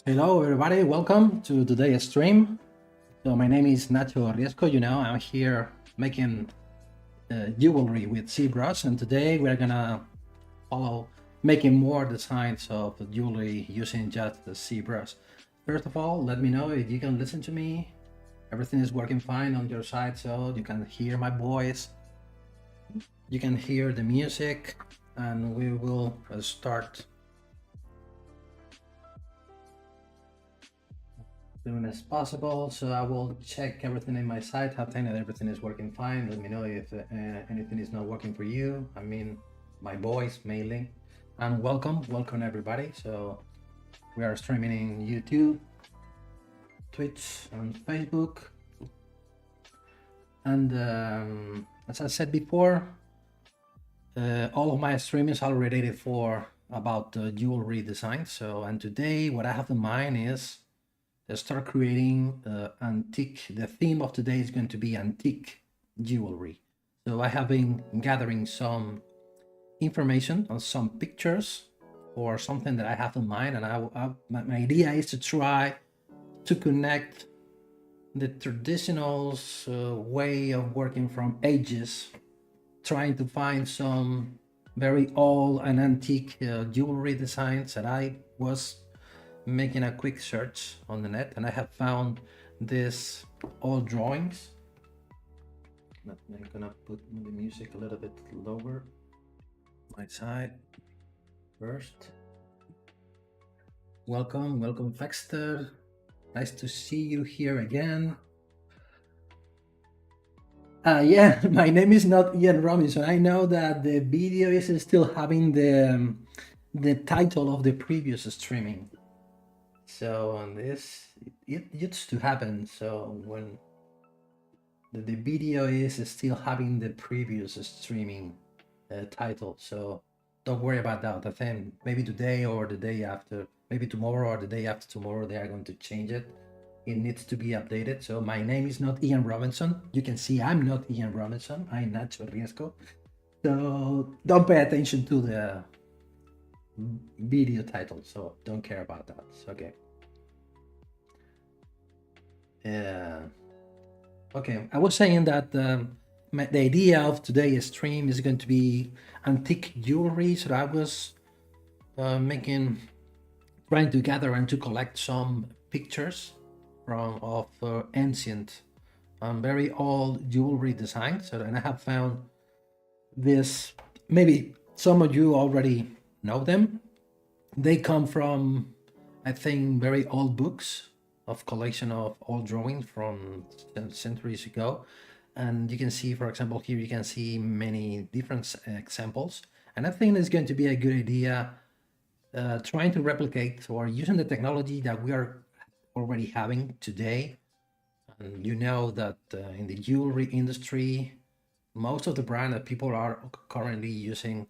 Hello everybody, welcome to today's stream. So my name is Nacho Riesco, I'm here making jewelry with ZBrush, and today we're gonna follow making more designs of jewelry using just the ZBrush. First of all, let me know if you can listen to me. Everything is working fine on your side, so you can hear my voice, you can hear the music, and we will start soon as possible. So I will check everything in my site. I think that everything is working fine. Let me know if anything is not working for you. I mean, my voice mainly. And welcome everybody. So we are streaming in YouTube, Twitch, and Facebook. And as I said before, all of my streamings are related about jewelry design. So, and today what I have in mind is start creating antique. The theme of today is going to be antique jewelry. So I have been gathering some information on some pictures or something that I have in mind, and my idea is to try to connect the traditional way of working from ages, trying to find some very old and antique jewelry designs that I was making a quick search on the net, and I have found this old drawings. I'm gonna put the music a little bit lower my side first. Welcome Fexter, nice to see you here again. Yeah, my name is not Ian Robinson. I know that the video is still having the title of the previous streaming. So on this, it used to happen. So when the video is still having the previous streaming title, so don't worry about that. I think maybe today or the day after, maybe tomorrow or the day after tomorrow, they are going to change it. It needs to be updated. So my name is not Ian Robinson. You can see I'm not Ian Robinson. I'm Nacho Riesco. So don't pay attention to the video title. So don't care about that. Okay. Okay, I was saying that the idea of today's stream is going to be antique jewelry. So I was trying to gather and to collect some pictures of ancient very old jewelry designs. So, and I have found this, maybe some of you already know them. They come from, I think, very old books of collection of old drawings from centuries ago. And you can see, for example, here you can see many different examples. And I think it's going to be a good idea trying to replicate or using the technology that we are already having today. And you know that in the jewelry industry, most of the brand that people are currently using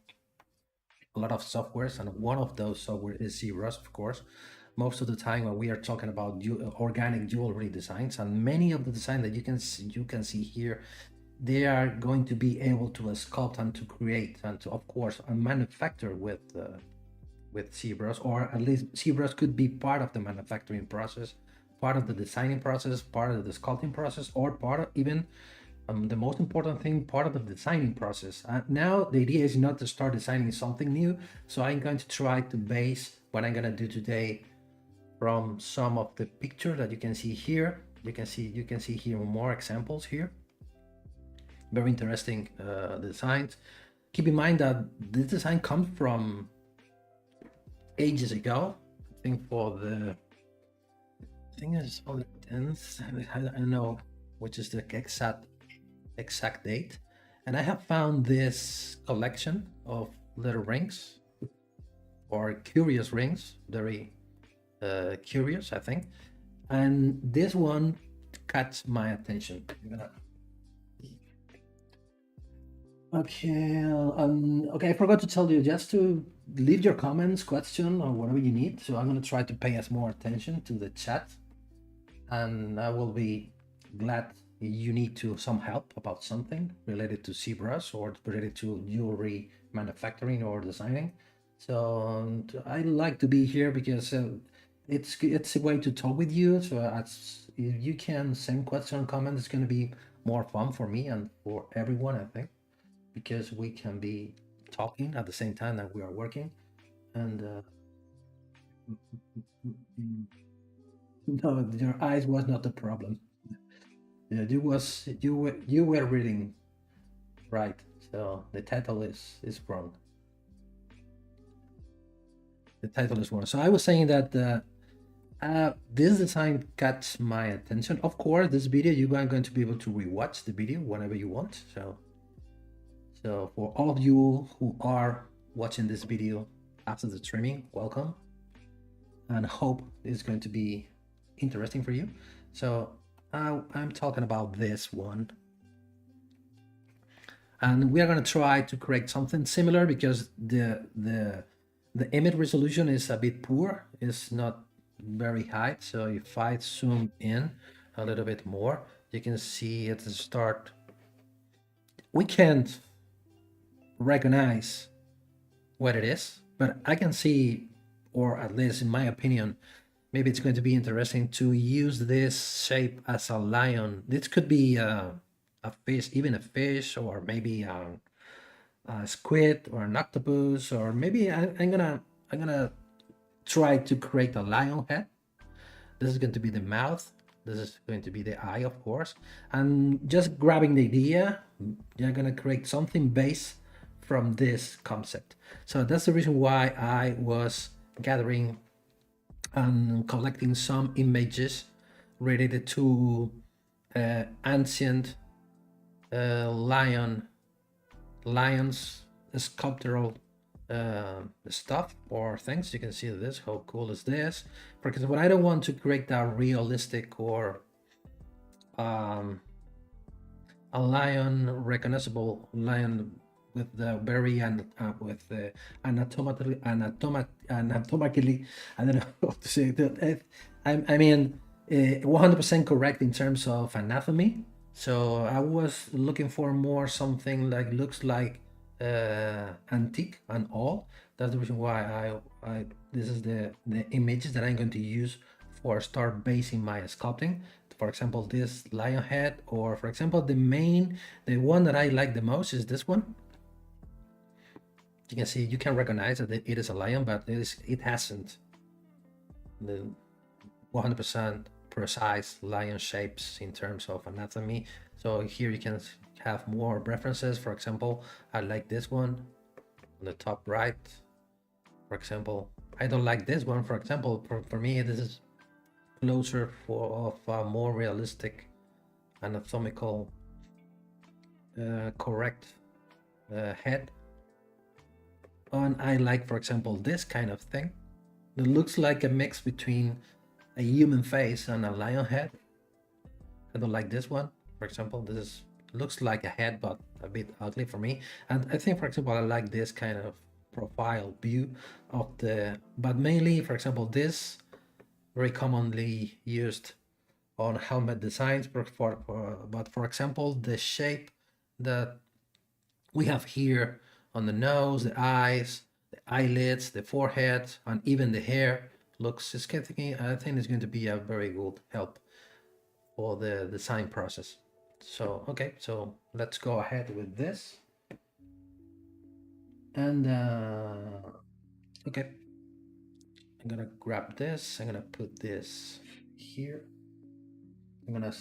a lot of softwares, and one of those software is ZBrush, of course. Most of the time when we are talking about organic jewelry designs, and many of the designs that you can see here, they are going to be able to sculpt and to create and to, of course, manufacture with ZBrush, or at least ZBrush could be part of the manufacturing process, part of the designing process, part of the sculpting process, or part of even the most important thing, part of the designing process. Now the idea is not to start designing something new, so I'm going to try to base what I'm going to do today from some of the pictures that you can see here. You can see here more examples here. Very interesting designs. Keep in mind that this design comes from ages ago. I think it's on the 10th. I don't know which is the exact date. And I have found this collection of little rings, or curious rings, very curious, I think. And this one caught my attention. Okay, I forgot to tell you just to leave your comments, question, or whatever you need. So I'm going to try to pay us more attention to the chat, and I will be glad you need some help about something related to ZBrush or related to jewelry manufacturing or designing. So I like to be here because it's a way to talk with you. So if you can send question comment, it's going to be more fun for me and for everyone, I think, because we can be talking at the same time that we are working. And no, your eyes was not the problem. Yeah, you were reading right. So the title is wrong. The title is wrong. So I was saying that this design catch my attention. Of course, this video you are going to be able to rewatch the video whenever you want. So for all of you who are watching this video after the streaming, welcome, and hope it's going to be interesting for you. So I'm talking about this one, and we are going to try to create something similar because the image resolution is a bit poor. It's not very high. So if I zoom in a little bit more, you can see at the start we can't recognize what it is, but I can see, or at least in my opinion, maybe it's going to be interesting to use this shape as a lion. This could be a fish, even a fish, or maybe a squid or an octopus, or maybe I'm gonna try to create a lion head. This is going to be the mouth. This is going to be the eye, of course. And just grabbing the idea, you're gonna create something based from this concept. So that's the reason why I was gathering and collecting some images related to ancient lions sculptural stuff or things. You can see this. How cool is this? Because what I don't want to create a realistic or a lion, recognizable lion with the very with the anatomically, I don't know how to say that. I mean, 100% correct in terms of anatomy. So I was looking for more something like looks like antique and all. That's the reason why I this is the images that I'm going to use for start basing my sculpting. For example, this lion head, or for example, the one that I like the most is this one. You can see, you can recognize that it is a lion, but it hasn't the 100% precise lion shapes in terms of anatomy. So here you can have more references. For example, I like this one on the top right. For example, I don't like this one. For example, for me, this is closer of a more realistic, anatomical, correct head. And I like, for example, this kind of thing. It looks like a mix between a human face and a lion head. I don't like this one. For example, this looks like a head, but a bit ugly for me. And I think, for example, I like this kind of profile view of the, but mainly, for example, this very commonly used on helmet designs. But for example, the shape that we have here on the nose, the eyes, the eyelids, the forehead, and even the hair looks sketchy. I think it's going to be a very good help for the design process. So, okay, so let's go ahead with this. And okay, I'm gonna grab this. I'm gonna put this here. I'm gonna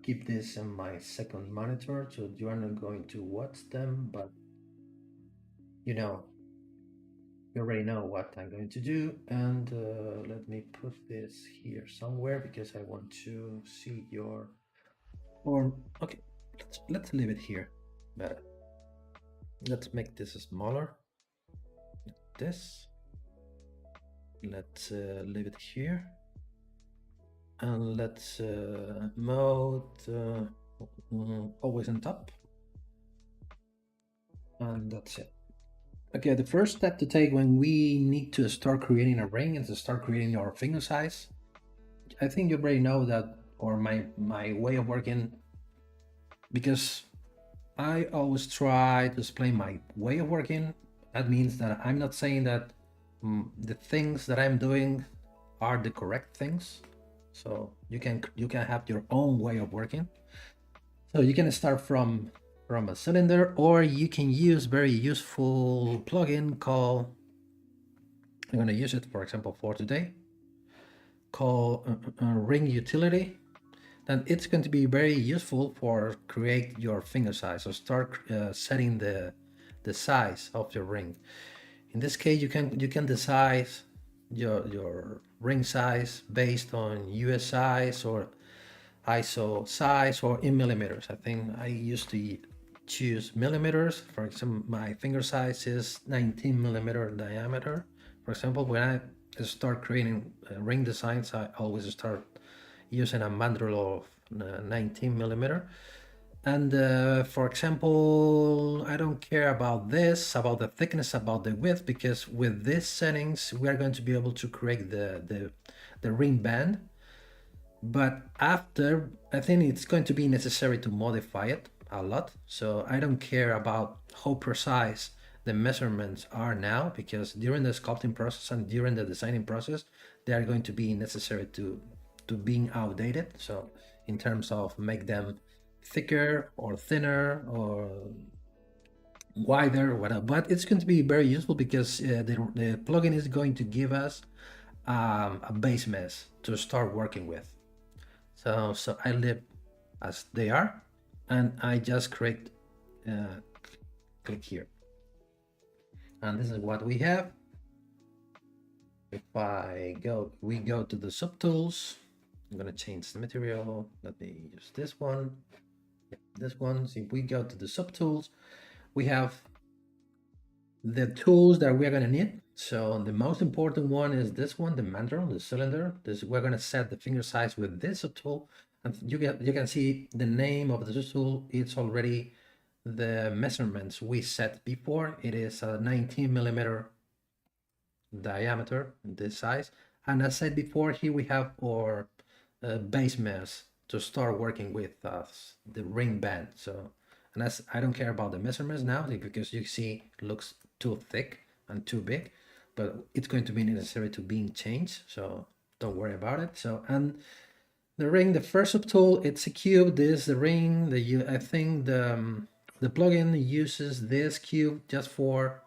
keep this in my second monitor, so you are not going to watch them, but you already know what I'm going to do. And let me put this here somewhere because I want to see your, or okay, let's leave it here. Better. Let's make this smaller. This. Let's leave it here. And let's mode always on top. And that's it. Okay, the first step to take when we need to start creating a ring is to start creating our finger size. I think you already know that, or my way of working, because I always try to explain my way of working. That means that I'm not saying that the things that I'm doing are the correct things. So you can have your own way of working. So you can start from a cylinder, or you can use very useful plugin called, I'm going to use it for example for today, called ring utility. Then it's going to be very useful for create your finger size, or start setting the size of your ring. In this case, you can decide your ring size based on US size or ISO size, or in millimeters. I think I used to choose millimeters. For example, my finger size is 19 millimeter diameter. For example, when I start creating ring designs, I always start using a mandrel of 19 millimeter. And for example, I don't care about this, about the thickness, about the width, because with these settings, we are going to be able to create the ring band. But after, I think it's going to be necessary to modify it a lot. So I don't care about how precise the measurements are now, because during the sculpting process and during the designing process, they are going to be necessary to being outdated. So in terms of make them thicker or thinner or wider or whatever, but it's going to be very useful because the plugin is going to give us a base mesh to start working with. So I leave as they are, and I just create, click here, and this is what we have. If we go to the subtools, I'm gonna change the material. Let me use this one. This one. So if we go to the subtools, we have the tools that we're gonna need. So the most important one is this one, the mandrel, the cylinder. We're gonna set the finger size with this tool, and you can see the name of the tool. It's already the measurements we set before. It is a 19 millimeter diameter, this size. And as I said before, here we have our base mesh to start working with the ring band. So, and I don't care about the measurements now, because you see it looks too thick and too big, but it's going to be necessary to being changed. So don't worry about it. So, and the ring, the first subtool, it's a cube. This the ring. I think the plugin uses this cube just for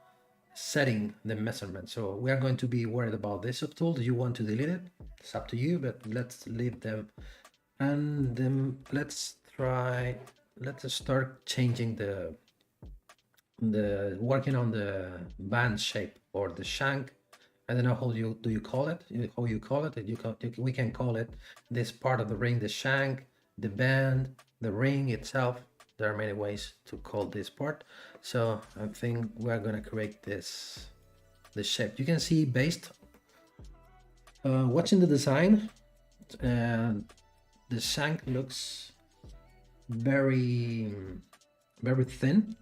setting the measurement. So we are going to be worried about this subtool. Do you want to delete it? It's up to you, but let's leave them. And then let's start changing the working on the band shape or the shank. I don't know how you call it. We can call it this part of the ring, the shank, the band, the ring itself. There are many ways to call this part. So I think we're gonna create this shape. You can see based watching the design, and the shank looks very thin.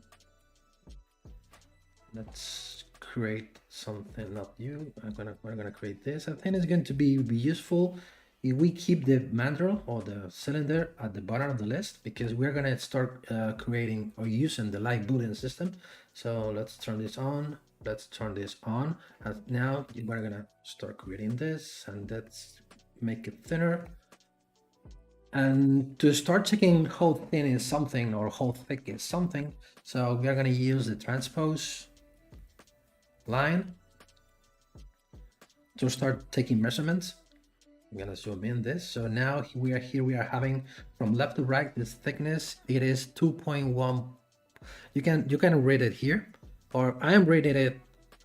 Let's create something, not you. We're gonna create this. I think it's going to be useful if we keep the mandrel or the cylinder at the bottom of the list, because we're gonna start creating or using the live boolean system. So let's turn this on. Let's turn this on, and now we're gonna start creating this, and let's make it thinner. And to start checking how thin is something or how thick is something, so we are gonna use the transpose line to start taking measurements. I'm gonna zoom in this. So now we are having from left to right this thickness. It is 2.1. You can read it here, or I am reading it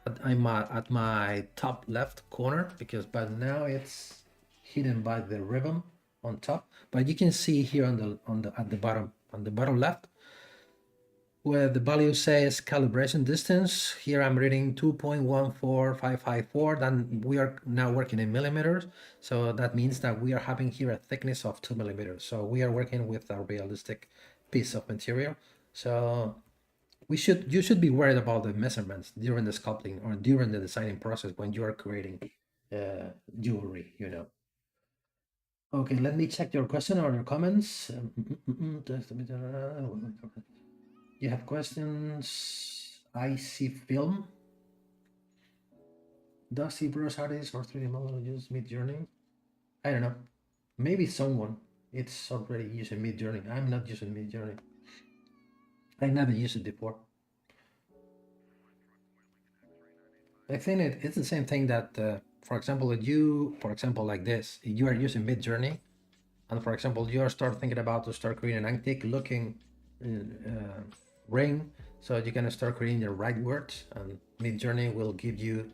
at my top left corner, but now it's hidden by the ribbon on top. But you can see here at the bottom left, where the value says calibration distance. Here I'm reading 2.14554. Then we are now working in millimeters. So that means that we are having here a thickness of 2 millimeters. So we are working with a realistic piece of material. So you should be worried about the measurements during the sculpting or during the designing process when you are creating jewelry, Okay, let me check your question or your comments. You have questions? I see film. Does ZBrush artists or 3D model use Midjourney? I don't know. Maybe someone it's already using Midjourney. I'm not using Midjourney. I never used it before. I think it's the same thing that, for example, if you, for example, like this, you are using Midjourney, and for example, you are start thinking about to start creating an antique looking ring, so you can start creating the right words, and Midjourney will give you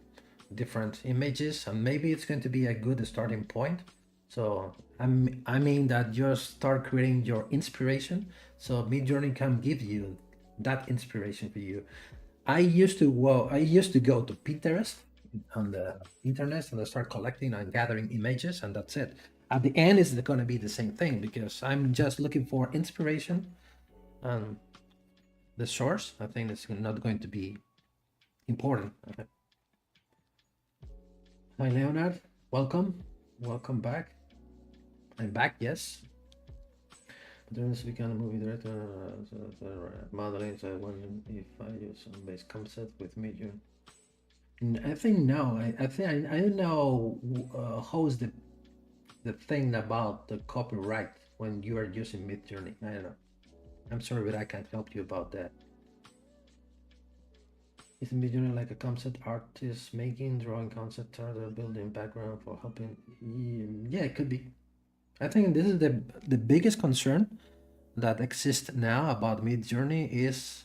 different images, and maybe it's going to be a good starting point. So I mean that you start creating your inspiration, so Midjourney can give you that inspiration for you. I used to go to Pinterest on the internet and I start collecting and gathering images, and that's it. At the end, it's going to be the same thing because I'm just looking for inspiration, and the source, I think, is not going to be important. Okay. Hi, Leonard. Welcome. Welcome back. I'm back, yes. During this weekend, movie director, modeling, so I wonder if I use some base concept with Midjourney. I think no. I think I don't know how's the thing about the copyright when you are using Midjourney. I don't know. I'm sorry, but I can't help you about that. Is Midjourney like a concept artist making, drawing concept art, or building background for helping? Yeah, it could be. I think this is the biggest concern that exists now about Midjourney is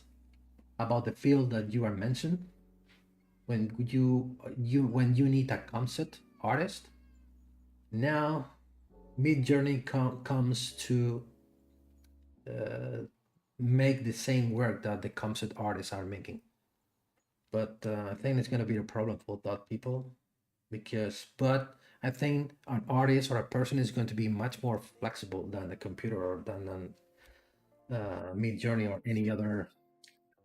about the field that you are mentioned. When when you need a concept artist, now Midjourney comes to make the same work that the concept artists are making. But I think it's going to be a problem for that people but I think an artist or a person is going to be much more flexible than a computer or than Midjourney or any other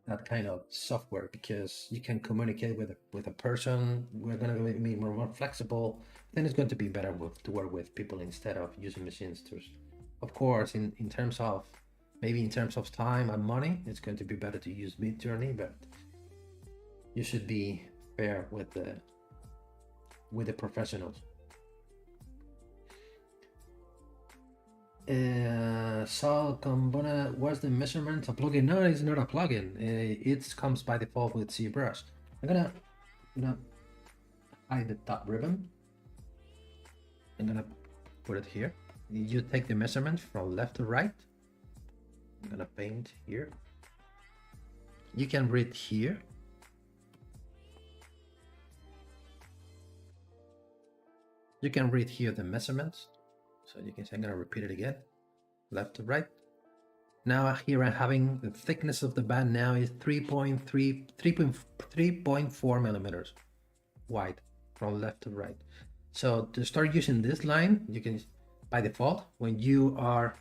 that kind of software, because you can communicate with a person. We're going to be more flexible. Then it's going to be better to work with people instead of using machines. Of course, in terms of maybe in terms of time and money, it's going to be better to use Midjourney, but you should be fair with the professionals. So Combona was the measurement a plugin? No, it's not a plugin. It comes by default with ZBrush. I'm gonna hide the top ribbon. I'm gonna put it here. You take the measurement from left to right. I'm gonna paint here. You can read here. You can read here the measurements. So you can see, I'm gonna repeat it again, left to right. Now here I'm having the thickness of the band now is 3.4 millimeters wide from left to right. So to start using this line, you can, by default, when you are,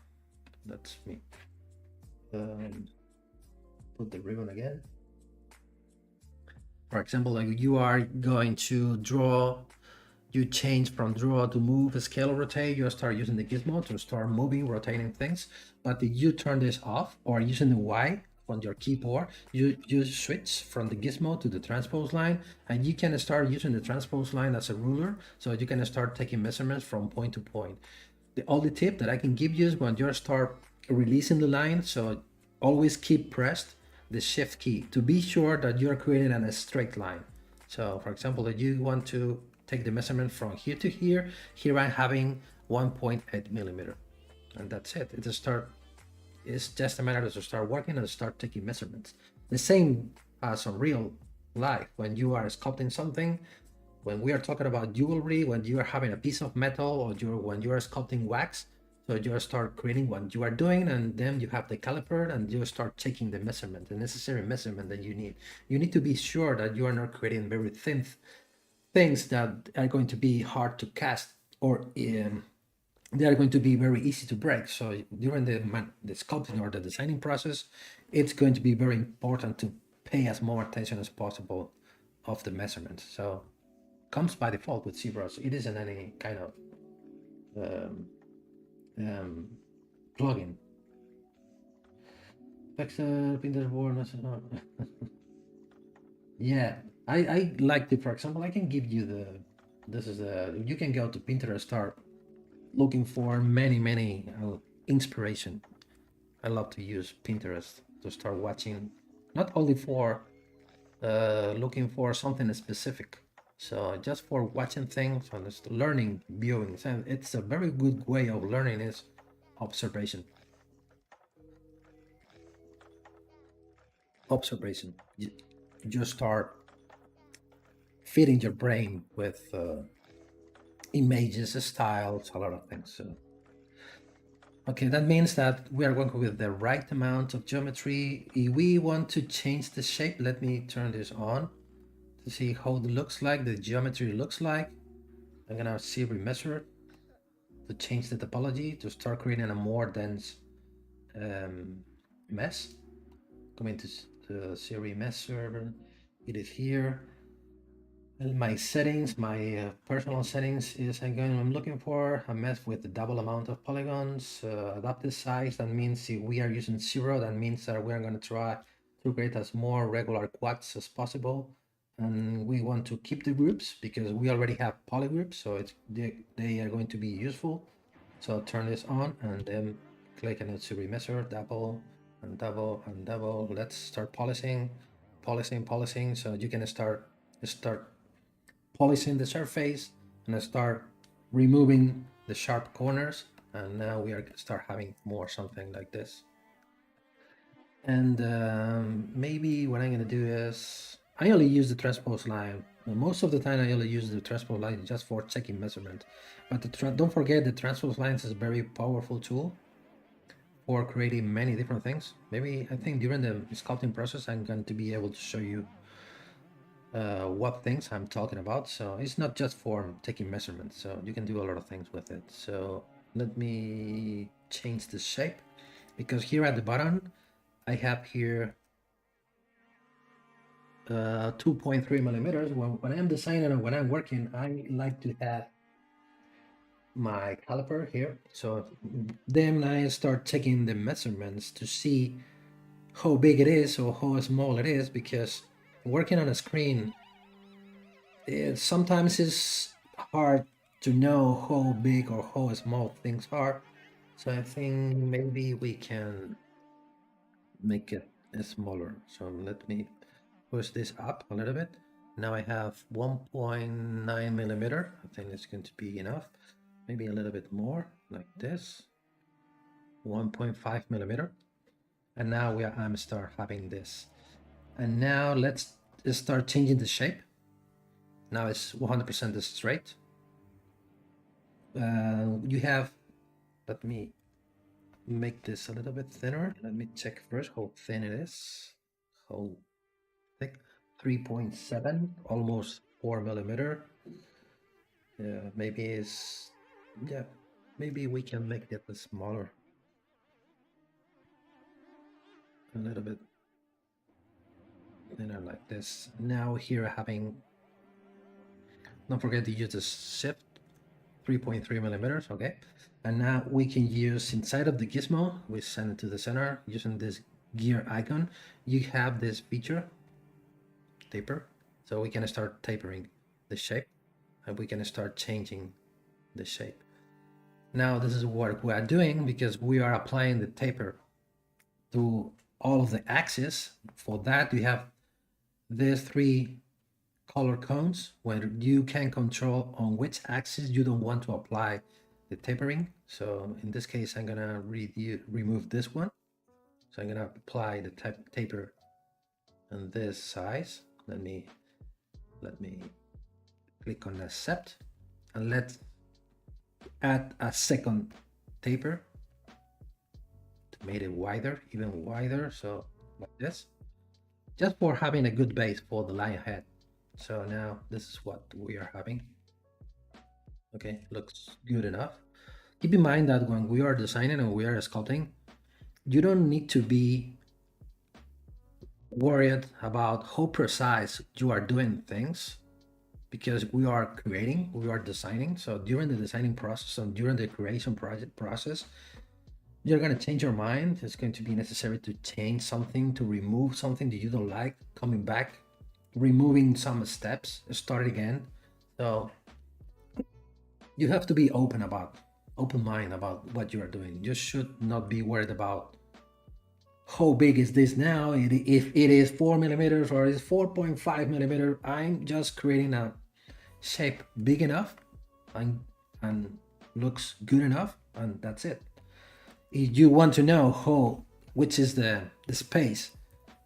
that's me, put the ribbon again. For example, like you are going to draw, you change from draw to move, scale, rotate, you start using the gizmo to start moving, rotating things. But if you turn this off or using the Y on your keyboard, you switch from the gizmo to the transpose line, and you can start using the transpose line as a ruler, so you can start taking measurements from point to point. The only tip that I can give you is when you start releasing the line, so always keep pressed the shift key to be sure that you're creating a straight line. So for example, if you want to take the measurement from here to here, here I'm having 1.8 millimeter, and that's it. It's just a matter to start working and start taking measurements. The same as on real life, when you are sculpting something, when we are talking about jewelry, when you are having a piece of metal, or when you are sculpting wax, so you start creating what you are doing, and then you have the caliper, and you start taking the measurement, the necessary measurement that you need. You need to be sure that you are not creating very thin things that are going to be hard to cast, or they are going to be very easy to break. So during the sculpting or the designing process, it's going to be very important to pay as more attention as possible of the measurements. So comes by default with ZBrush. It isn't any kind of plugin. Maxon, Pinterest board. Yeah, I like to, for example, I can give you this is you can go to Pinterest, start looking for many inspiration. I love to use Pinterest to start watching, not only for looking for something specific, so just for watching things and just learning, viewing. And it's a very good way of learning is observation. Observation. You start feeding your brain with images, styles, a lot of things. So, okay, that means that we are working with the right amount of geometry. If we want to change the shape, let me turn this on to see how it looks like, the geometry looks like. I'm gonna ZBrush measure to change the topology to start creating a more dense mesh. Come into the ZBrush measure, hit it here. And my settings, my personal settings is I'm looking for a mesh with the double amount of polygons, adaptive size. That means if we are using 0, that means that we're going to try to create as more regular quads as possible. And we want to keep the groups because we already have polygroups, so they are going to be useful. So turn this on and then click on it to remeasure, double and double and double. Let's start polishing. So you can start polishing the surface and I start removing the sharp corners, and now we are going to start having more something like this. And maybe what I'm going to do is I only use the transpose line. Most of the time I only use the transpose line just for checking measurement, but don't forget the transpose lines is a very powerful tool for creating many different things. Maybe I think during the sculpting process I'm going to be able to show you what things I'm talking about. So it's not just for taking measurements, so you can do a lot of things with it. So let me change the shape, because here at the bottom I have here 2.3 millimeters. When I'm designing and when I'm working, I like to have my caliper here, so then I start taking the measurements to see how big it is or how small it is, because working on a screen sometimes it's hard to know how big or how small things are. So I think maybe we can make it smaller. So let me push this up a little bit. Now I have 1.9 millimeter. I think it's going to be enough. Maybe a little bit more like this. 1.5 millimeter. And now I'm start having this. And now let's start changing the shape. Now it's 100% straight. You have, let me make this a little bit thinner. Let me check first how thin it is. How thick? 3.7, almost 4 millimeter. Maybe it's, yeah, maybe we can make it smaller. A little bit thinner like this. Now here having, don't forget to use the shift, 3.3 millimeters, okay? And now we can use inside of the gizmo, we send it to the center using this gear icon. You have this feature, taper, so we can start tapering the shape and we can start changing the shape. Now this is what we are doing because we are applying the taper to all of the axes. For that you have these 3 color cones where you can control on which axis you don't want to apply the tapering. So in this case I'm gonna remove this one, so I'm gonna apply the taper on this size. Let me click on accept and let's add a second taper to make it wider, even wider, so like this, just for having a good base for the line ahead. So now this is what we are having. Okay, looks good enough. Keep in mind that when we are designing and we are sculpting, you don't need to be worried about how precise you are doing things, because we are creating, we are designing. So during the designing process and during the creation project process, you're going to change your mind. It's going to be necessary to change something, to remove something that you don't like, coming back removing some steps, start again. So you have to be open mind about what you are doing. You should not be worried about how big is this now, if it is 4 millimeters or is 4.5 millimeter. I'm just creating a shape big enough and looks good enough, and that's it. If you want to know which is the space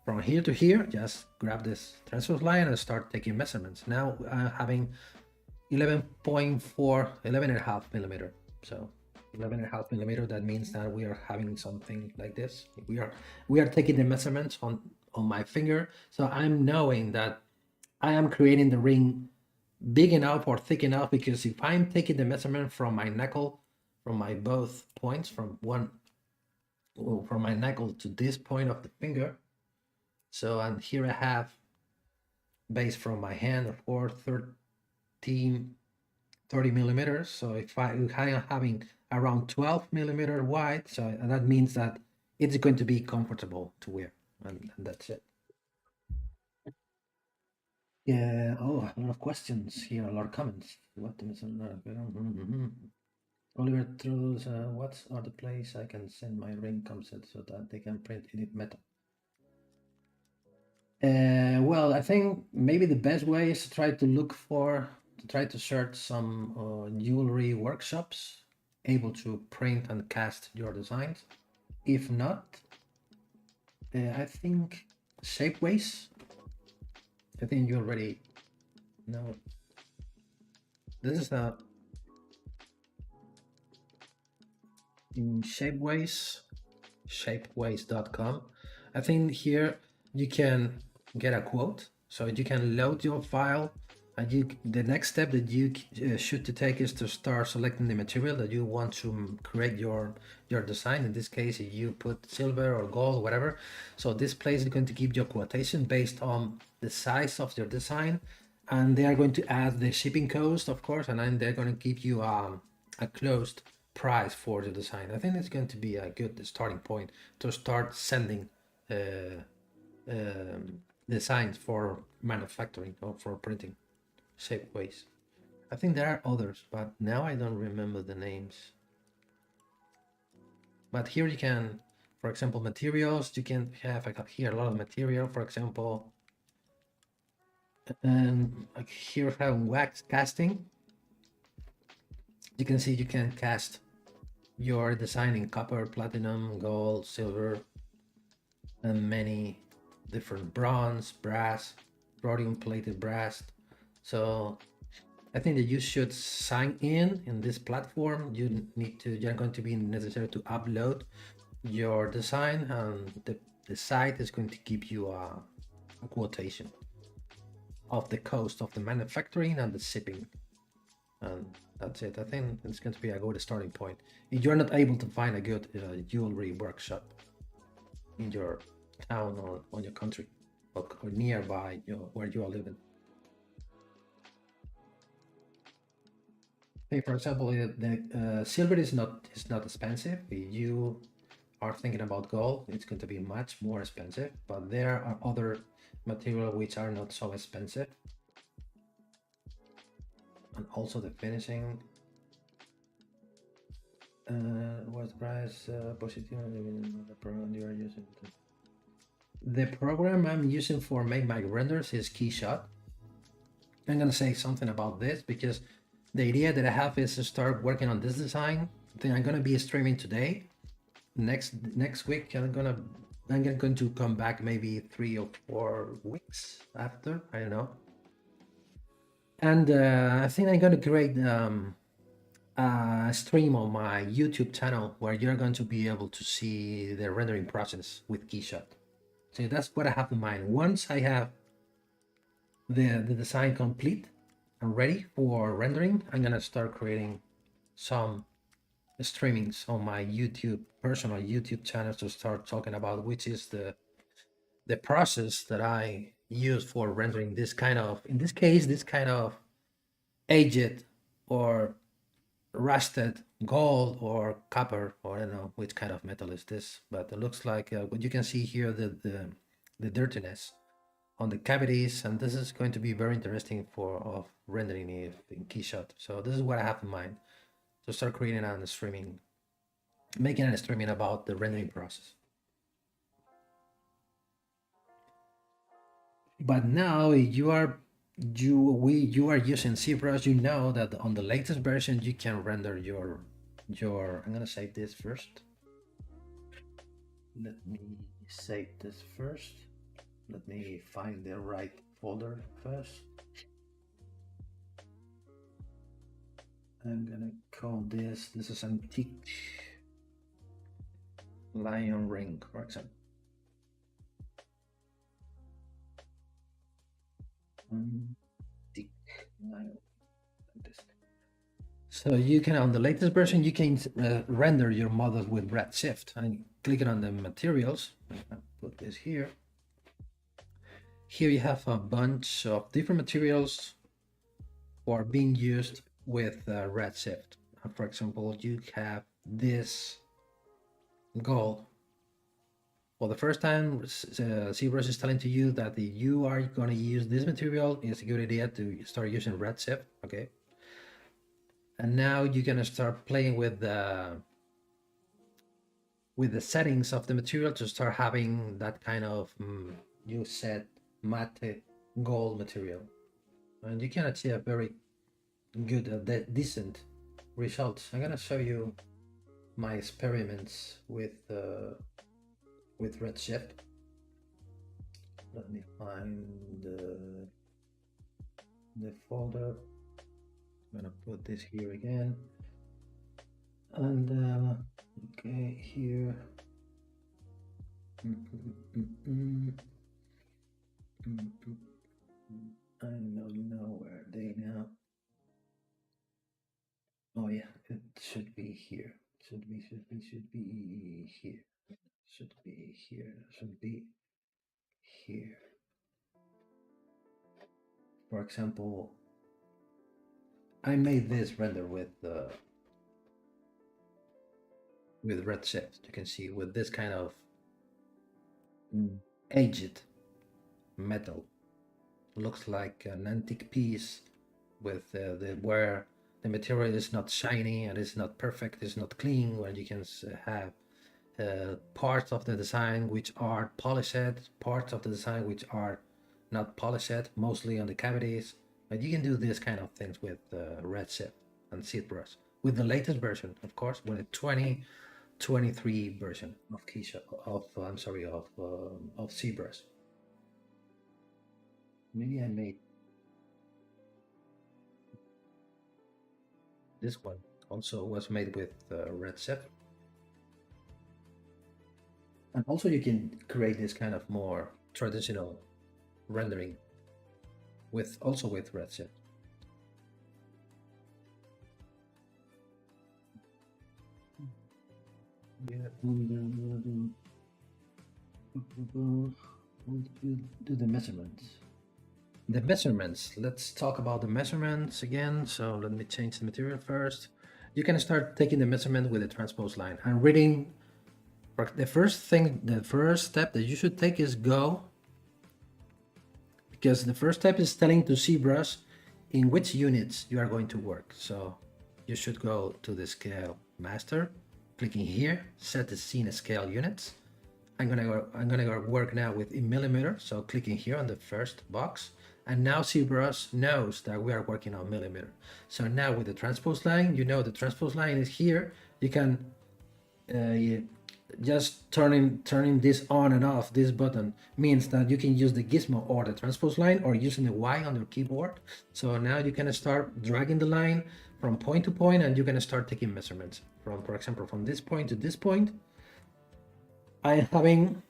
from here to here, just grab this transverse line and start taking measurements. Now I'm having 11.4, 11 and a half millimeter. So 11 and a half millimeter, that means that we are having something like this. We are taking the measurements on my finger. So I'm knowing that I am creating the ring big enough or thick enough, because if I'm taking the measurement from my knuckle, from my both points, from my knuckle to this point of the finger. So, and here I have base from my hand, of course, 30 millimeters. So if I am having around 12 millimeter wide, so that means that it's going to be comfortable to wear, and that's it. Yeah. Oh, a lot of questions here, a lot of comments. What is Oliver throws, what are the place I can send my ring concept so that they can print in it metal? Well, I think maybe the best way is to try to search some jewelry workshops able to print and cast your designs. If not, I think Shapeways. I think you already know. This is in shapeways.com. I think here you can get a quote, so you can load your file, and the next step that you should to take is to start selecting the material that you want to create your design. In this case, if you put silver or gold, whatever, so this place is going to give you a quotation based on the size of your design, and they are going to add the shipping cost, of course, and then they're going to give you a closed price for the design. I think it's going to be a good starting point to start sending designs for manufacturing or for printing. Shapeways. I think there are others, but now I don't remember the names. But here you can, for example, materials. You can have here a lot of material, for example, and here I have wax casting. You can see you can cast your design in copper, platinum, gold, silver, and many different bronze, brass, rhodium plated brass. So I think that you should sign in this platform. You're going to be necessary to upload your design, and the site is going to give you a quotation of the cost of the manufacturing and the shipping. And that's it. I think it's going to be a good starting point. If you're not able to find a good jewelry workshop in your town or on your country or nearby where you are living. Hey, for example, the silver is not expensive. If you are thinking about gold, it's going to be much more expensive. But there are other materials which are not so expensive, and also the finishing. What's the price? Positive the program you are using. The program I'm using for make my renders is Keyshot. I'm gonna say something about this because the idea that I have is to start working on this design. Then I'm gonna be streaming today. Next week I'm going to come back maybe 3 or 4 weeks after. I don't know. And I think I'm gonna create a stream on my YouTube channel where you're going to be able to see the rendering process with Keyshot. So that's what I have in mind. Once I have the design complete and ready for rendering, I'm gonna start creating some streamings on my personal YouTube channel to start talking about which is the process that I use for rendering this kind of, in this case, this kind of aged or rusted gold or copper, or I don't know which kind of metal is this, but it looks like what you can see here, the dirtiness on the cavities, and this is going to be very interesting for rendering it in Keyshot. So this is what I have in mind to start creating and streaming, making and streaming about the rendering process. But now you are using ZBrush, you know that on the latest version you can render your I'm gonna save this first. Let me save this first. Let me find the right folder first. I'm gonna call this is antique lion ring, for example. Antique lion, like this. So you can, on the latest version, you can render your model with Redshift and click it on the materials. I'll put this here. Here you have a bunch of different materials for being used with Redshift. For example, you have this gold. For the first time, ZBrush is telling to you that if you are going to use this material, it's a good idea to start using Redshift, okay? And now you're going to start playing with the settings of the material to start having that kind of, you said, matte gold material. And you can achieve a very good, decent results. I'm going to show you my experiments with Redshift. Let me find the folder. I'm gonna put this here again, and okay, here. I don't know where they now. Oh yeah, it should be here. Should be here. Should be here. Should be here. For example, I made this render with Redshift. You can see with this kind of aged metal. Looks like an antique piece with where the material is not shiny and it's not perfect, it's not clean, where you can have parts of the design which are polished, parts of the design which are not polished, mostly on the cavities. But you can do this kind of things with Redshift and ZBrush. With the latest version, of course, with the 2023 version of Keyshot, of ZBrush. Maybe I made this one also was made with Redshift. And also you can create this kind of more traditional rendering with Redshift. Yeah, do the measurements. The measurements. Let's talk about the measurements again. So let me change the material first. You can start taking the measurement with the transpose line and reading. The first step that you should take is go, because the first step is telling to ZBrush in which units you are going to work. So you should go to the scale master, clicking here, set the scene scale units. I'm gonna work now with in millimeter. So clicking here on the first box, and now ZBrush knows that we are working on millimeter. So now with the transpose line, you know the transpose line is here. You can just turning this on and off. This button means that you can use the gizmo or the transpose line, or using the Y on your keyboard. So now you can start dragging the line from point to point, and you're gonna start taking measurements from, for example, from this point to this point. I'm having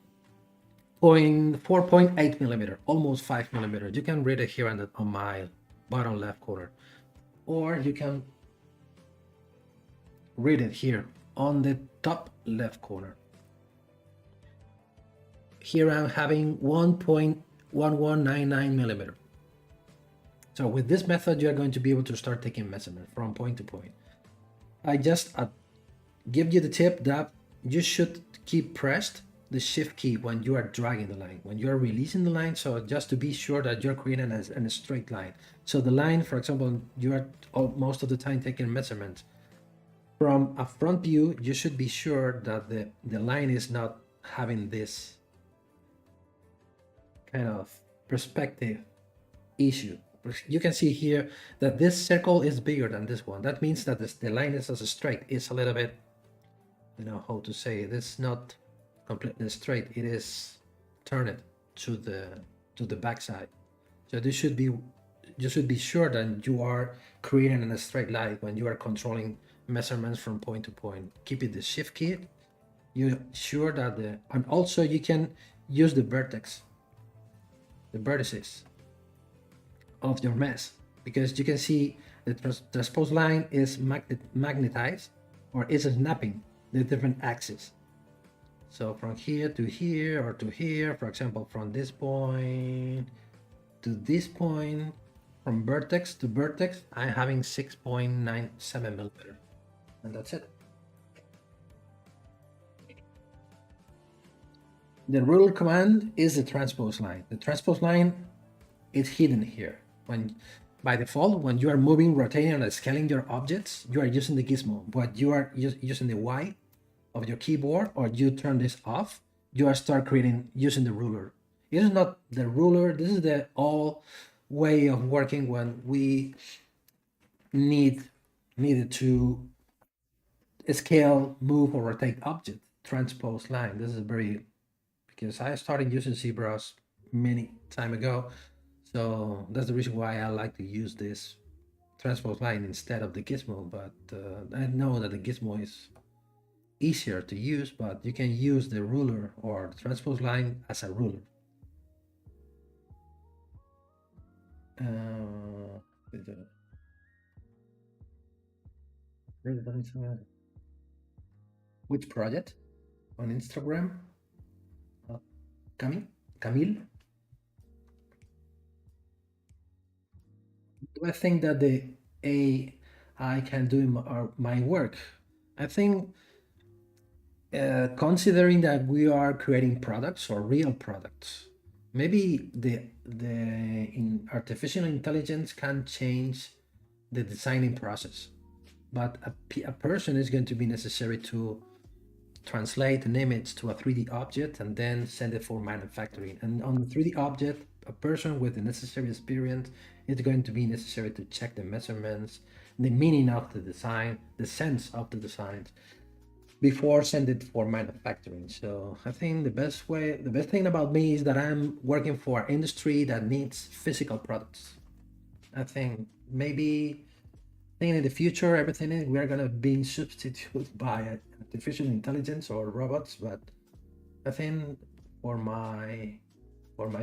4.8 millimeter, almost 5 millimeters. You can read it here on my bottom left corner, or you can read it here on the top left corner. Here I'm having 1.1199 millimeter. So with this method, you are going to be able to start taking measurements from point to point. I just give you the tip that you should keep pressed the shift key when you are dragging the line, when you're releasing the line. So just to be sure that you're creating a straight line. So the line, for example, you are most of the time taking measurements. From a front view, you should be sure that the line is not having this kind of perspective issue. You can see here that this circle is bigger than this one. That means that the line is as straight. It's a little bit, you know, how to say it. It's not completely straight. It is turned to the backside. So this should be, you should be sure that you are creating a straight line when you are controlling measurements from point to point. Keep it the shift key. You're sure that and also you can use the vertex, the vertices of your mesh, because you can see the transpose line is magnetized, or is snapping the different axes. So from here to here, or to here, for example, from this point to this point, from vertex to vertex, I'm having 6.97 millimeter, and that's it. The ruler command is the transpose line. The transpose line is hidden here. When by default, when you are moving, rotating, or scaling your objects, you are using the gizmo. But you are using the Y of your keyboard, or you turn this off, you are start creating using the ruler. This is not the ruler. This is the all way of working when we needed to scale, move, or rotate object. Transpose line. This is very, because I started using ZBrush many time ago. So that's the reason why I like to use this transpose line instead of the gizmo. But I know that the gizmo is easier to use, but you can use the ruler or the transpose line as a ruler. Which project on Instagram? Camille? Do I think that the AI can do my work? I think considering that we are creating products or real products, maybe the artificial intelligence can change the designing process, but a person is going to be necessary to translate an image to a 3D object and then send it for manufacturing. And on the 3D object, a person with the necessary experience is going to be necessary to check the measurements, the meaning of the design, the sense of the designs before send it for manufacturing. So I think the best thing about me is that I'm working for an industry that needs physical products. I think maybe in the future, everything we are gonna be substituted by artificial intelligence or robots, but I think for my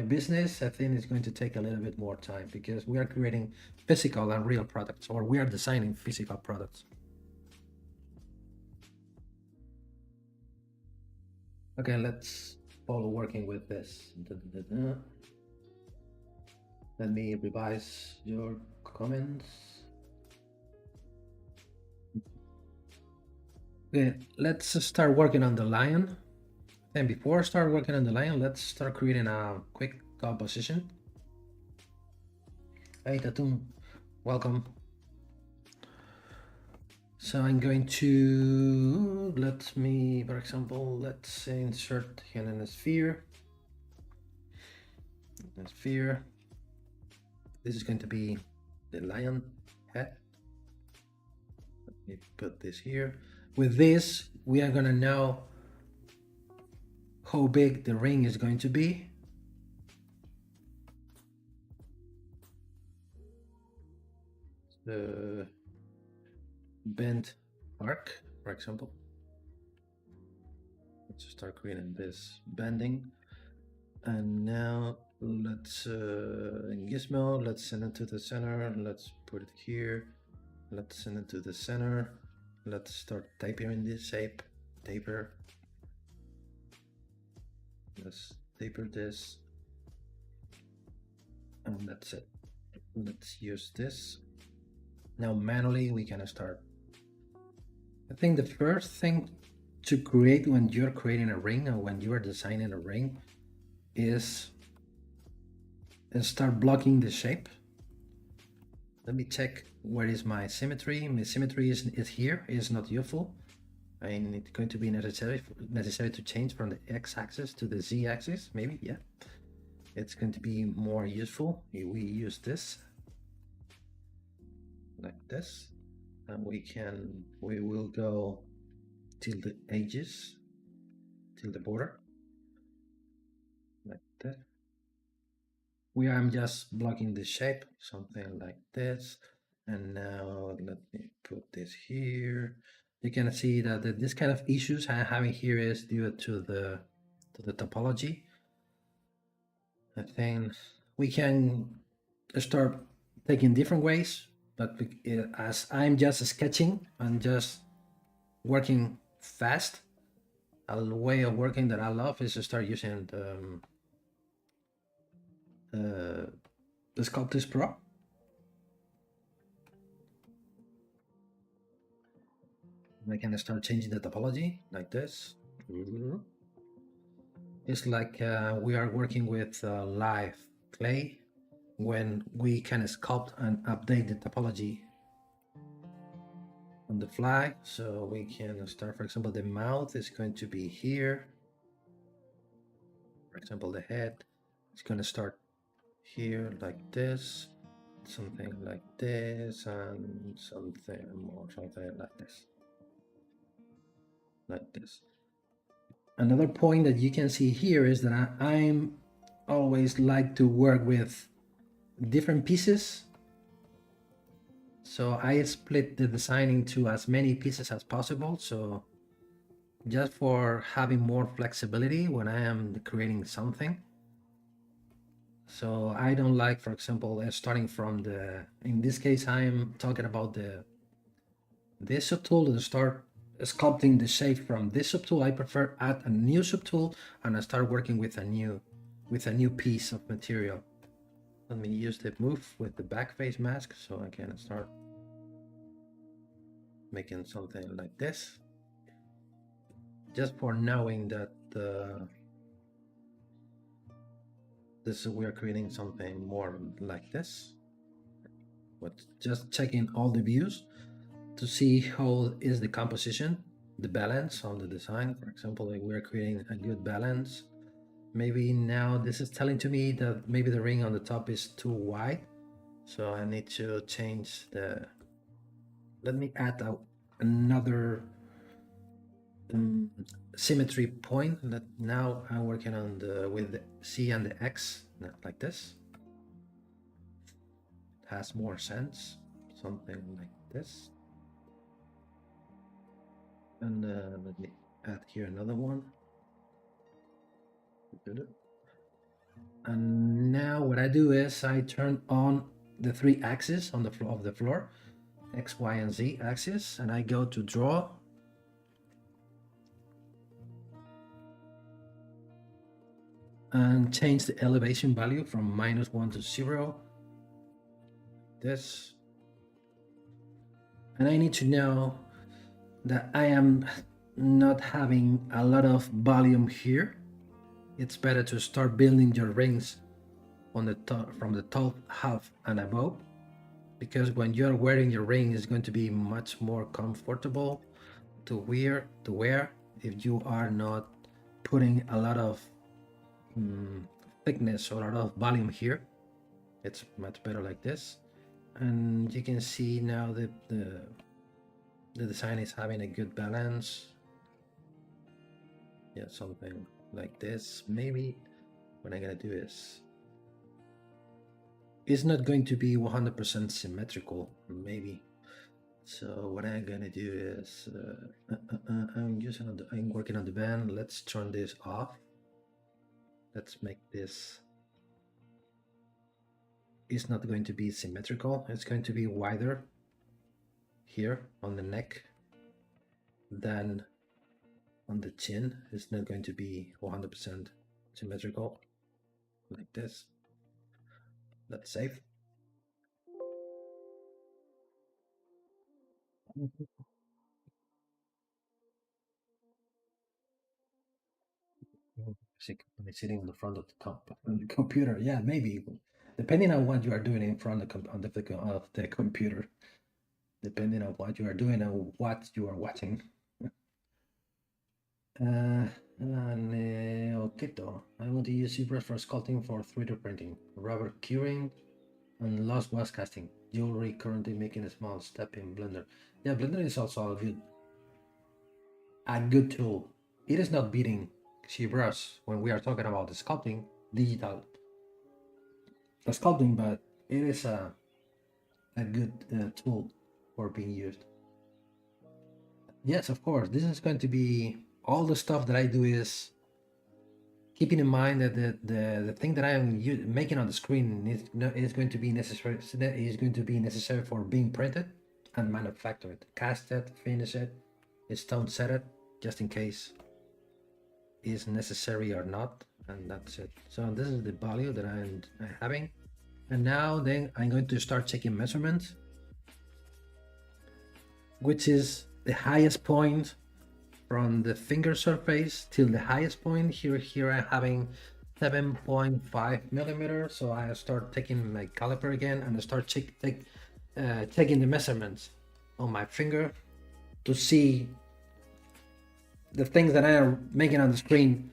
business, I think it's going to take a little bit more time because we are creating physical and real products, or we are designing physical products. Okay, let's follow working with this. Let me revise your comments. Okay, let's start working on the lion. And before I start working on the lion, let's start creating a quick composition. Hey Tatum, welcome. So I'm going to, for example, let's insert here in a sphere. A sphere. This is going to be the lion head. Let me put this here. With this, we are gonna know how big the ring is going to be. The bent arc, for example. Let's start creating this bending. And now let's in Gizmo, let's send it to the center. Let's put it here. Let's send it to the center. Let's start tapering this shape. Taper. Let's taper this. And that's it. Let's use this. Now manually we can start. I think the first thing to create when you're creating a ring or when you are designing a ring is start blocking the shape. Let me check where is my symmetry. My symmetry is here. It's not useful. And it's going to be necessary to change from the x-axis to the z-axis, maybe. Yeah, it's going to be more useful if we use this like this, and we will go till the edges, till the border like that. I'm just blocking the shape, something like this. And now let me put this here. You can see that this kind of issues I'm having here is due to the topology. I think we can start taking different ways, but as I'm just sketching and just working fast, a way of working that I love is to start using the Sculpting Pro. I can start changing the topology like this. It's like we are working with live clay when we can sculpt and update the topology on the fly. So we can start, for example, the mouth is going to be here. For example, the head is going to start here like this, something like this, and something more, something like this. Like this. Another point that you can see here is that I'm always like to work with different pieces. So I split the design into as many pieces as possible. So just for having more flexibility when I am creating something. So I don't like, for example, starting from in this case, I'm talking about this subtool to start sculpting the shape from this subtool. I prefer add a new subtool and I start working with a new piece of material. Let me use the move with the back face mask so I can start making something like this. Just for knowing that we are creating something more like this. But just checking all the views to see how is the composition, the balance on the design. For example, if we're creating a good balance, maybe now this is telling to me that maybe the ring on the top is too wide. So I need to change let me add another symmetry point that now I'm working on with the C and the X, like this. It has more sense, something like this. And let me add here another one. And now what I do is I turn on the 3 axes on the floor, X, Y, and Z axis, and I go to draw. And change the elevation value from -1 to 0. This. And I need to know that I am not having a lot of volume here. It's better to start building your rings on the top, from the top half and above, because when you're wearing your ring, it's going to be much more comfortable to wear if you are not putting a lot of thickness or a lot of volume here. It's much better like this. And you can see now that the design is having a good balance. Yeah, something like this. Maybe what I'm gonna do is it's not going to be 100% symmetrical, maybe. So what I'm gonna do is I'm working on the band. Let's turn this off. Let's make this. It's not going to be symmetrical. It's going to be wider here on the neck than on the chin. It's not going to be 100% symmetrical like this. Let's save. sitting in the front of the computer. Yeah, maybe depending on what you are doing in front of the computer, depending on what you are doing and what you are watching. Okay, I want to use ZBrush for sculpting for 3D printing, rubber curing, and lost wax casting. Jewelry currently making a small step in Blender. Yeah, Blender is also a good tool. It is not beating ZBrush when we are talking about the sculpting, digital the sculpting, but it is a good tool for being used. Yes, of course. This is going to be all the stuff that I do is keeping in mind that the thing that I am making on the screen is going to be necessary for being printed and manufactured, cast it, finish it, stone set it, just in case is necessary or not, and that's it. So this is the value that I'm having, and now then I'm going to start checking measurements, which is the highest point from the finger surface till the highest point. Here I'm having 7.5 millimeters. So I start taking my caliper again and I start taking the measurements on my finger to see the things that I am making on the screen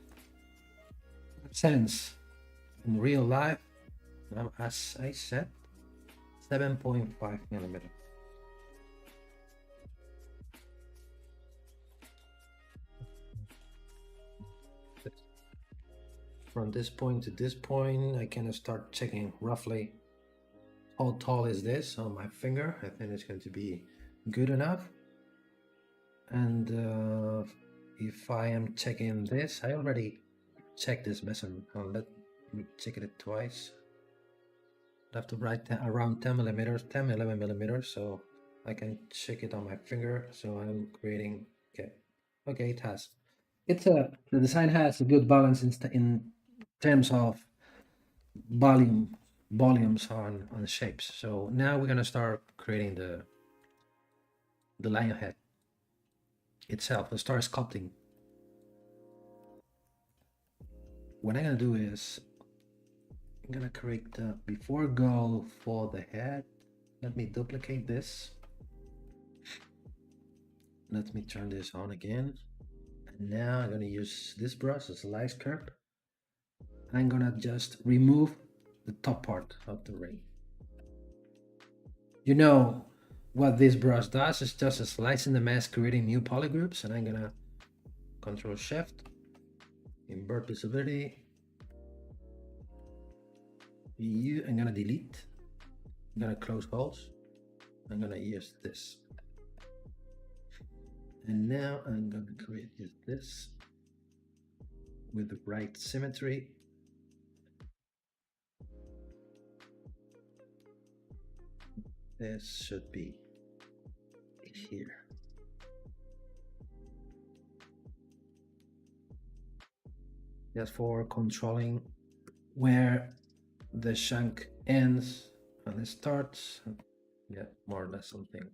sense in real life. As I said, 7.5 millimeters. From this point to this point, I can start checking roughly how tall is this on my finger. I think it's going to be good enough. And if I am checking this, I already checked this measurement. Let me check it twice. I have to write around 10 millimeters, 10, 11 millimeters, so I can check it on my finger. So I'm creating, okay, it has. The design has a good balance in terms of volumes on the shapes. So now we're gonna start creating the lion head itself. Let's start sculpting. What I'm gonna do is I'm gonna create before I go for the head. Let me duplicate this. Let me turn this on again. And now I'm gonna use this brush, a slice curve. I'm gonna just remove the top part of the ring. You know what this brush does is just slicing the mask, creating new polygroups, and I'm gonna Control Shift, invert visibility. I'm gonna delete. I'm gonna close holes. I'm gonna use this. And now I'm gonna create this with the right symmetry. This should be here. Just for controlling where the shank ends and it starts. Yeah, more or less something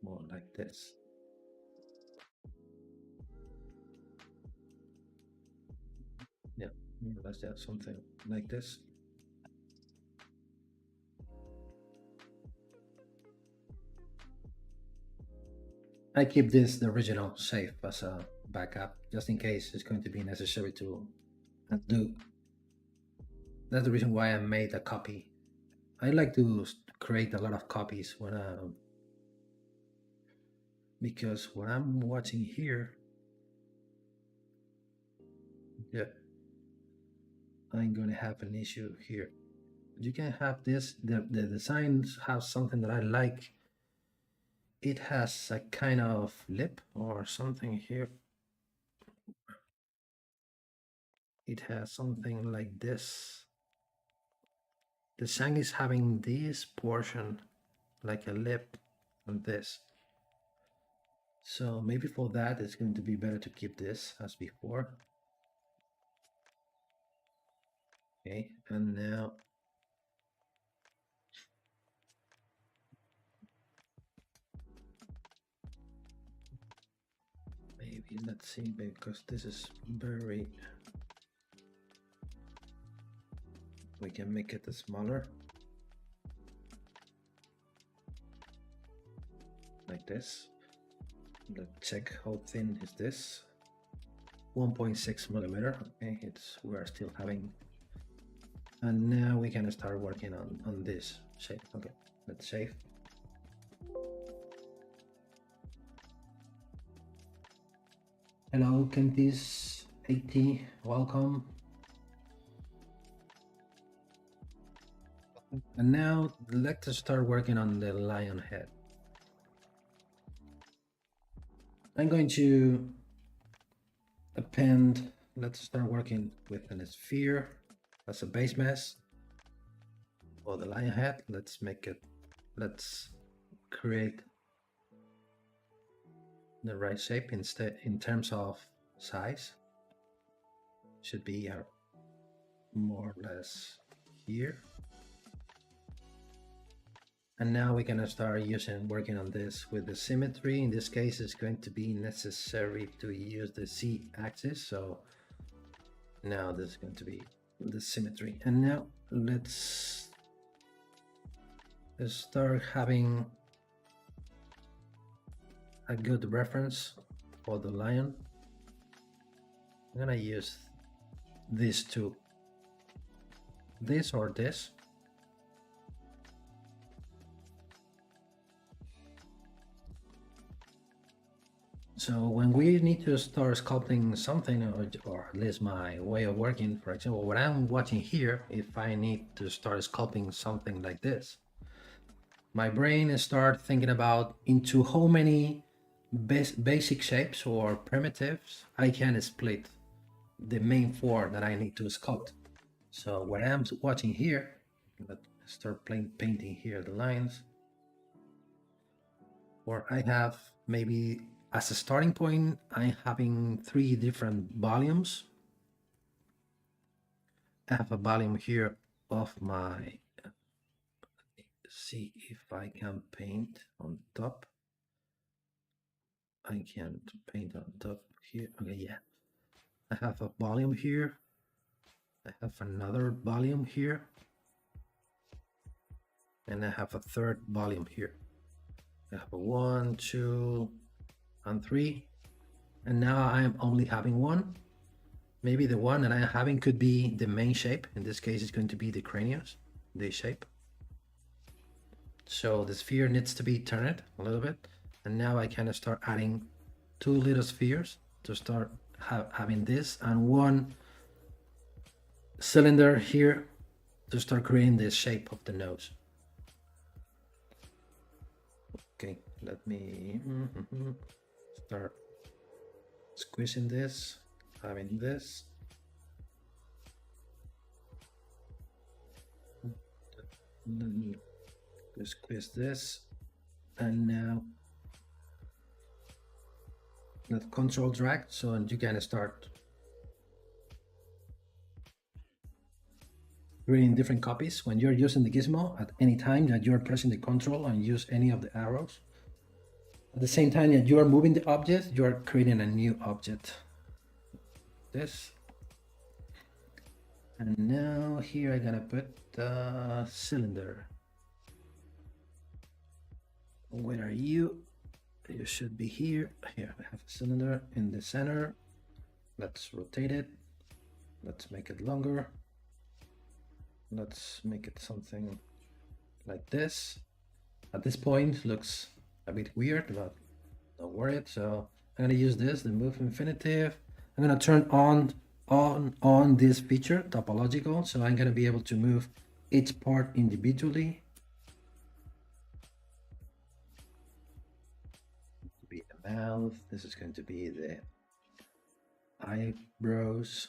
more like this. Yeah, more or less just something like this. I keep this the original shape as a backup, just in case it's going to be necessary to undo. That's the reason why I made a copy. I like to create a lot of copies when because what I'm watching here, yeah, I'm going to have an issue here. You can have this. The designs have something that I like. It has a kind of lip or something here. It has something like this. The shank is having this portion like a lip on this. So maybe for that it's going to be better to keep this as before. Okay, and now maybe let's see, because this is very We can make it smaller. Like this. Let's check how thin is this. 1.6 millimeter. Okay, we're still having. And now we can start working on this shape. Okay, let's save. Hello, Kentis 80, welcome. And now let's start working on the lion head. I'm going to append, let's start working with a sphere as a base mass for the lion head. Let's create the right shape instead in terms of size. Should be more or less here. And now we can start working on this with the symmetry. In this case, it's going to be necessary to use the Z-axis. So now this is going to be the symmetry. And now let's start having a good reference for the lion. I'm gonna use these two, this or this. So when we need to start sculpting something, or at least my way of working, for example, what I'm watching here, if I need to start sculpting something like this, my brain start thinking about into how many basic shapes or primitives I can split the main four that I need to sculpt. So what I'm watching here, let's start painting here the lines, or I have maybe as a starting point, I'm having 3 different volumes. I have a volume here of my, see if I can paint on top. I can't paint on top here. Okay, yeah. I have a volume here. I have another volume here. And I have a third volume here. I have a 1, 2, and 3. And now I'm only having one. Maybe the one that I'm having could be the main shape. In this case, it's going to be the cranius, the shape. So the sphere needs to be turned a little bit. And now I can start adding 2 little spheres to start having this, and 1 cylinder here to start creating the shape of the nose. Okay, let me start squeezing this, having this. Let me squeeze this, and now let control drag, so you can start creating different copies when you're using the gizmo. At any time that you're pressing the control and use any of the arrows, at the same time that you are moving the object, you are creating a new object. This. And now here I'm gonna put the cylinder. Where are you? You should be here. Here I have a cylinder in the center. Let's rotate it. Let's make it longer. Let's make it something like this. At this point, looks a bit weird, but don't worry. So I'm gonna use this, the move infinitive. I'm gonna turn on this feature, topological. So I'm gonna be able to move each part individually. To be the mouth. This is going to be the eyebrows.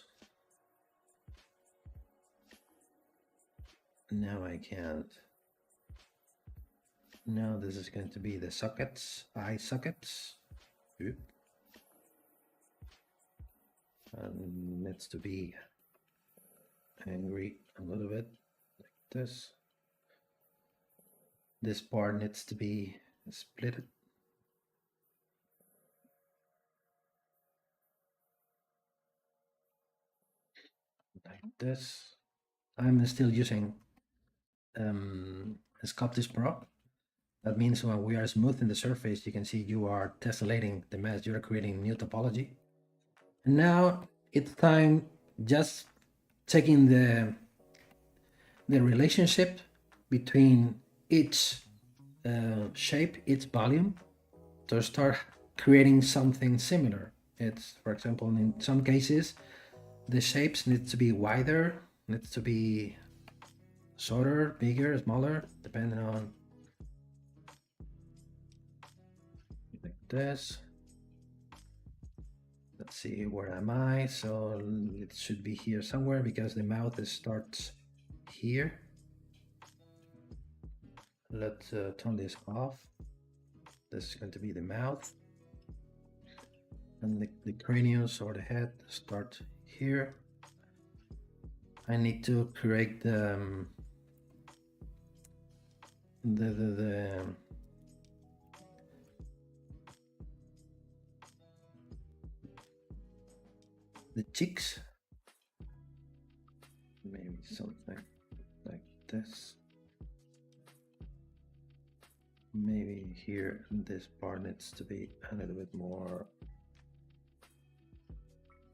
Now I can't. Now this is going to be the sockets, eye sockets. Oop. And needs to be angry a little bit like this. This part needs to be split. Like this. I'm still using Sculpting Pro. That means when we are smoothing the surface, you can see you are tessellating the mesh, you are creating new topology. And now it's time just checking the relationship between each shape, each volume, to start creating something similar. It's, for example, in some cases, the shapes need to be wider, needs to be shorter, bigger, smaller, depending on, like this. Let's see, where am I? So it should be here somewhere because the mouth starts here. Let's turn this off. This is going to be the mouth. And the cranius or the head start here. I need to create the cheeks. Maybe something like this. Maybe here this part needs to be a little bit more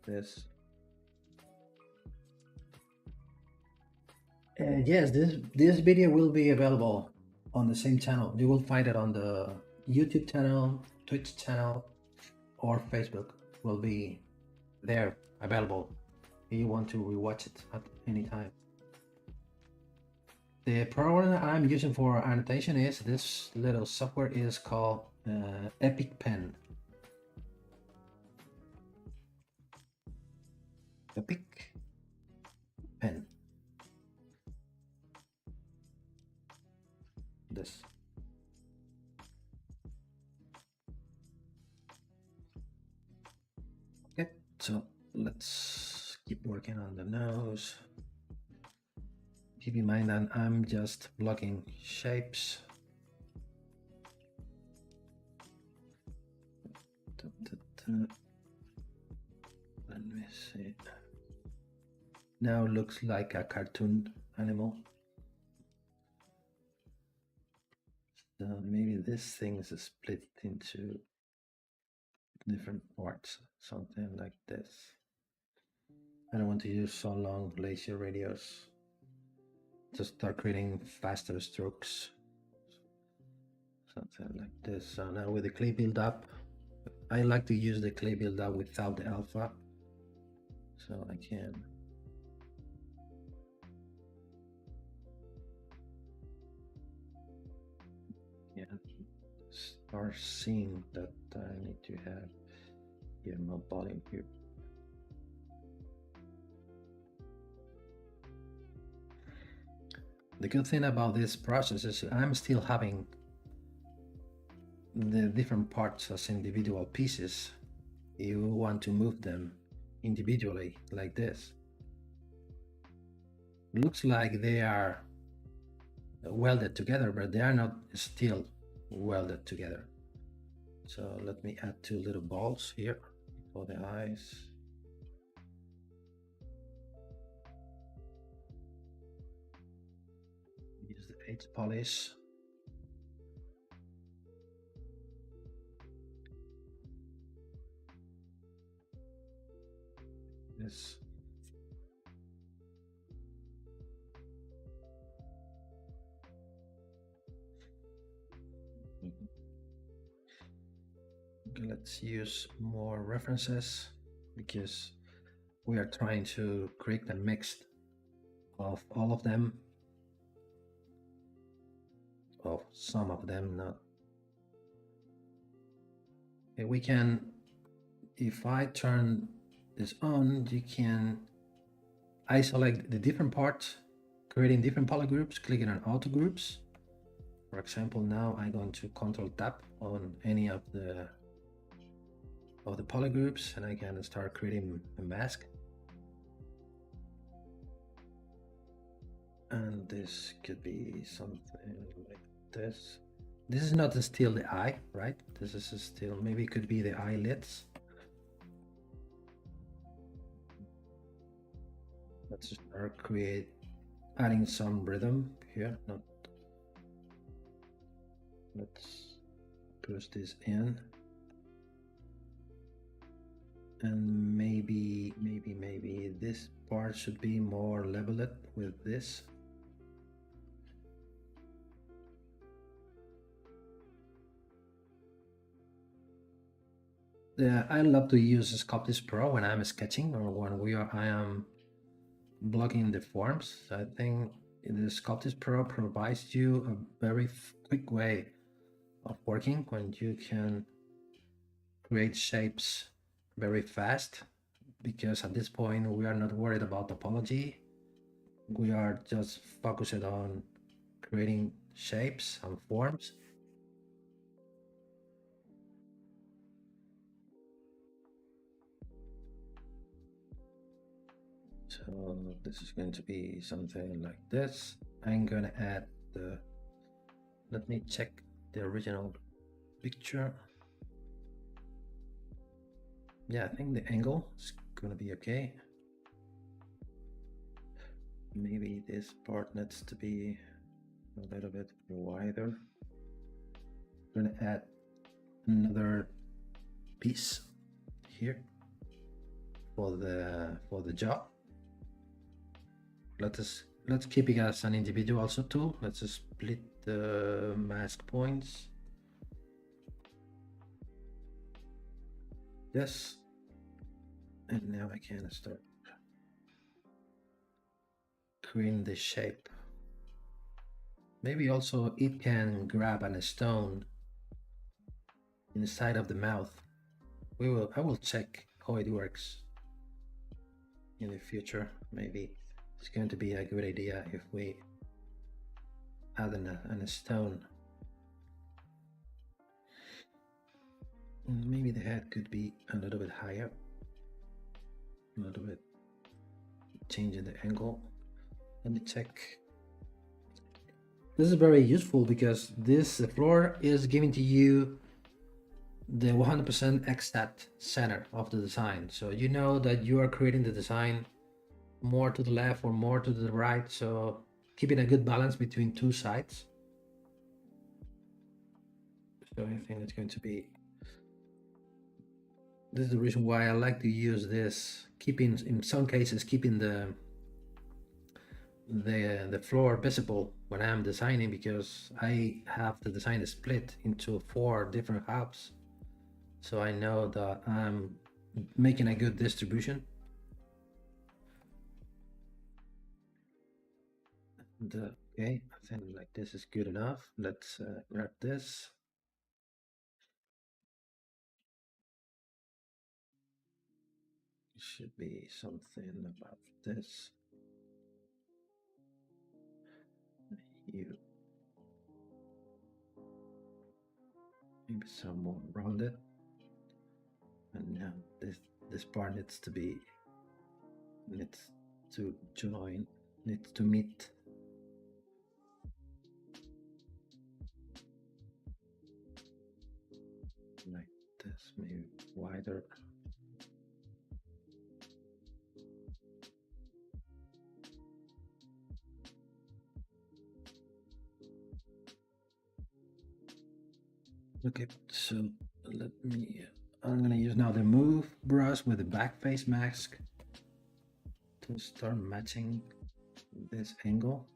this. Yes, this video will be available on the same channel. You will find it on the YouTube channel, Twitch channel, or Facebook. Will be there available if you want to rewatch it at any time. The program I'm using for annotation is this little software is called Epic Pen. Epic Pen. This. Okay, so let's keep working on the nose. Keep in mind that I'm just blocking shapes. Let me see. Now looks like a cartoon animal. So maybe this thing is split into different parts, something like this. I don't want to use so long laser radius. Just start creating faster strokes. Something like this. So now with the clay build-up, I like to use the clay build-up without the alpha. So I can start seeing that I need to have here my volume here. The good thing about this process is I'm still having the different parts as individual pieces. You want to move them individually like this. Looks like they are welded together, but they are not still welded together. So let me add two little balls here for the eyes. Use the edge polish. Yes. Okay, let's use more references because we are trying to create a mix of all of them, of some of them, not. Okay, we can, if I turn this on, you can isolate the different parts, creating different polygroups, clicking on auto groups. For example, now I'm going to control tap on any of the polygroups and I can start creating a mask. And this could be something like this. This is not still the eye, right? This is still, maybe it could be the eyelids. Let's start create adding some rhythm here. Not, let's push this in, and maybe this part should be more leveled with this. Yeah, I love to use Sculpting Pro when I'm sketching or when I am blocking the forms. I think the Sculpting Pro provides you a very quick way of working when you can create shapes very fast, because at this point we are not worried about topology. We are just focused on creating shapes and forms. So this is going to be something like this. I'm gonna add the, let me check the original picture. Yeah, I think the angle is gonna be okay. Maybe this part needs to be a little bit wider. I'm gonna add another piece here for the jaw. Let's keep it as an individual also too. Let's just split the mask points. Yes, and now I can start creating the shape. Maybe also it can grab a stone inside of the mouth. I will check how it works in the future. Maybe it's going to be a good idea if we add a stone. Maybe the head could be a little bit higher, a little bit, changing the angle. Let me check. This is very useful because this floor is giving to you the 100% exact center of the design. So you know that you are creating the design more to the left or more to the right. So keeping a good balance between two sides. So I think it's going to be, this is the reason why I like to use this, keeping, in some cases, keeping the floor visible when I'm designing, because I have the design split into 4 different halves. So I know that I'm making a good distribution. Okay, I think like this is good enough. Let's grab this. It should be something about this. You maybe some more rounded. And now this part needs to join, needs to meet. Like this, maybe wider. Okay, so I'm gonna use now the move brush with the back face mask to start matching this angle.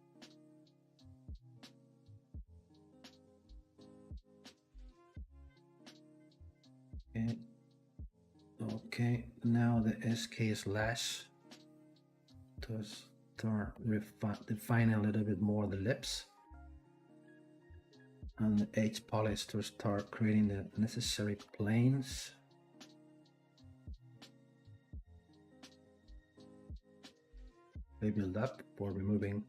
Okay, now the SK slash to start defining a little bit more the lips, and the H polish to start creating the necessary planes. They build up for removing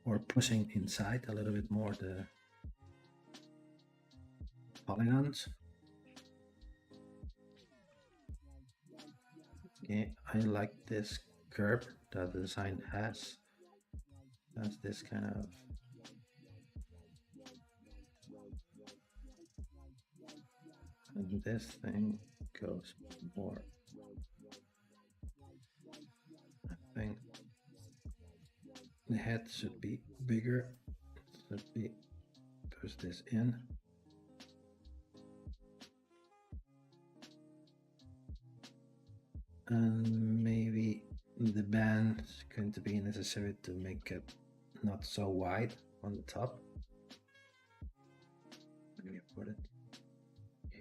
or pushing inside a little bit more the polygons. Okay, I like this curve that the design has. That's this kind of, and this thing goes more, I think The head should be bigger. Let me push this in. And maybe the band is going to be necessary to make it not so wide on the top. Let me put it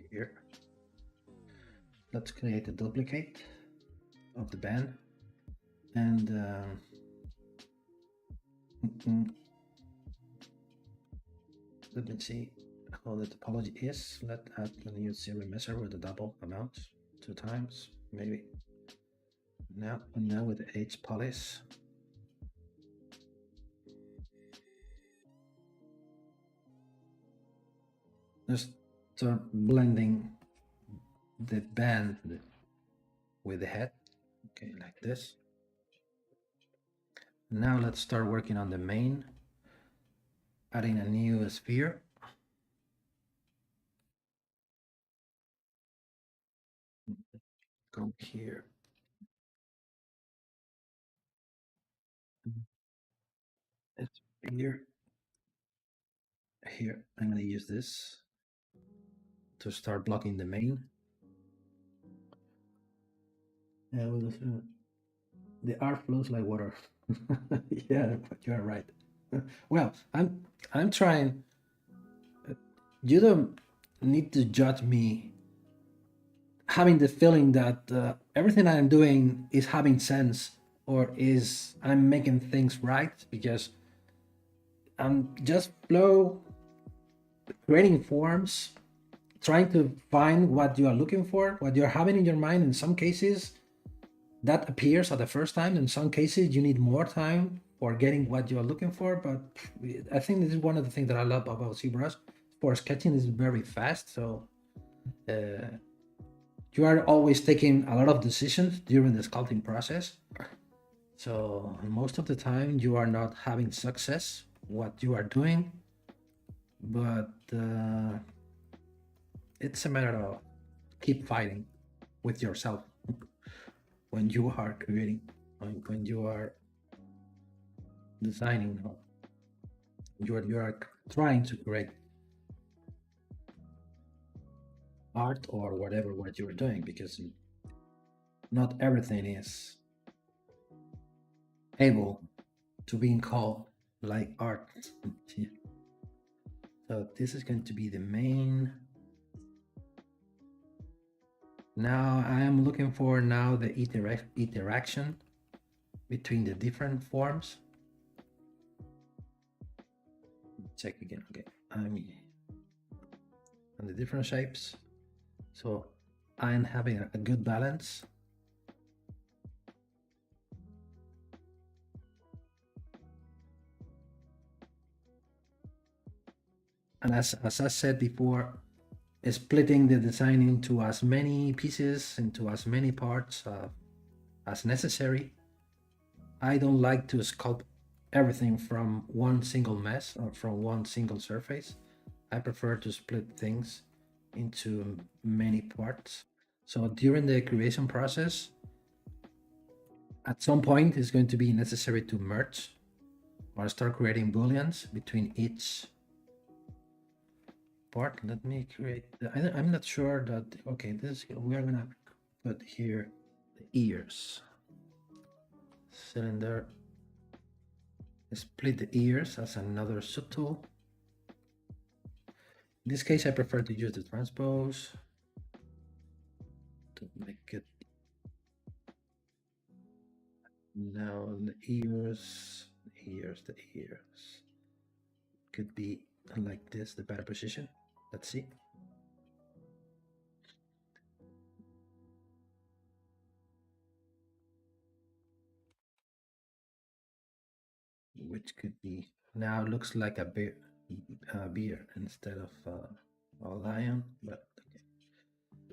here. Let's create a duplicate of the band. And let me see how the topology is. Let add a new series measure with a double amount 2 times, maybe. Now with the H polish. Just start blending the band with the head. Okay, like this. Now let's start working on the main, adding a new sphere. Go here. It's here. Here, I'm going to use this to start blocking the main. Yeah, the art flows like water. Yeah, but you're right. Well, I'm trying. You don't need to judge me having the feeling that everything I'm doing is having sense or is I'm making things right, because I'm just creating forms, trying to find what you are looking for, what you're having in your mind. In some cases, that appears at the first time. In some cases, you need more time for getting what you are looking for. But I think this is one of the things that I love about ZBrush. For sketching, is very fast, so you are always taking a lot of decisions during the sculpting process. So most of the time, you are not having success what you are doing, but it's a matter of keep fighting with yourself when you are creating, when you are designing, you are trying to create art or whatever what you're doing, because not everything is able to be called like art. So this is going to be the main. Now I am looking for now the interaction between the different forms. Check again. Okay, I'm on the different shapes, so I'm having a good balance. And as I said before, splitting the design into as many pieces, into as many parts as necessary. I don't like to sculpt everything from one single mess or from one single surface. I prefer to split things into many parts. So during the creation process, at some point it's going to be necessary to merge or start creating booleans between each part. Let me create, I'm not sure that, okay, this, we are gonna put here the ears. Cylinder, split the ears as another subtool. In this case, I prefer to use the transpose to make it. Now the ears could be like this, the better position. Let's see. Which could be, now looks like a bear instead of a lion, but okay.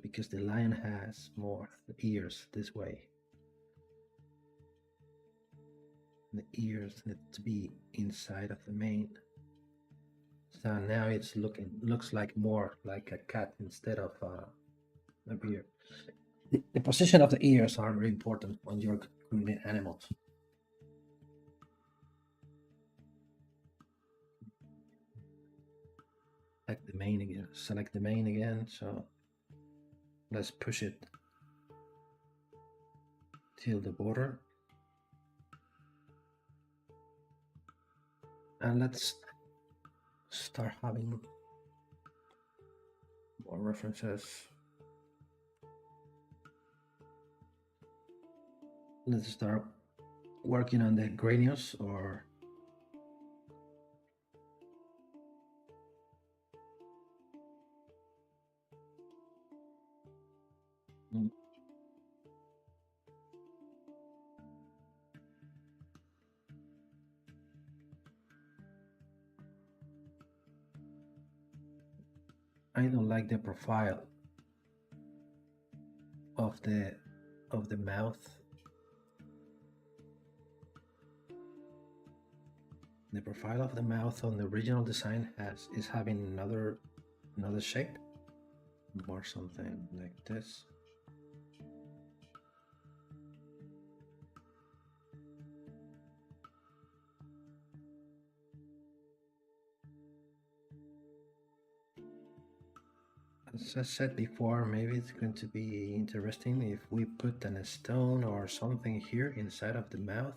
Because the lion has more ears this way. The ears need to be inside of the mane. So now it's looks like more like a cat instead of a bear. The position of the ears are very important when you're creating animals. select the main again. Select the main again. So let's push it till the border. And let's start having more references. Let's start working on the gradients or I don't like the profile of the mouth. The profile of the mouth on the original design is having another shape, or something like this. As I said before, maybe it's going to be interesting if we put a stone or something here inside of the mouth.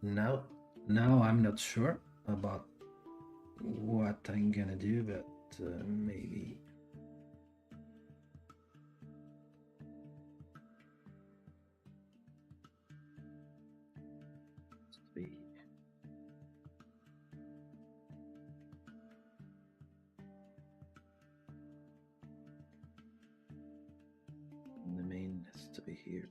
Now I'm not sure about what I'm gonna do, but maybe. The main has to be here.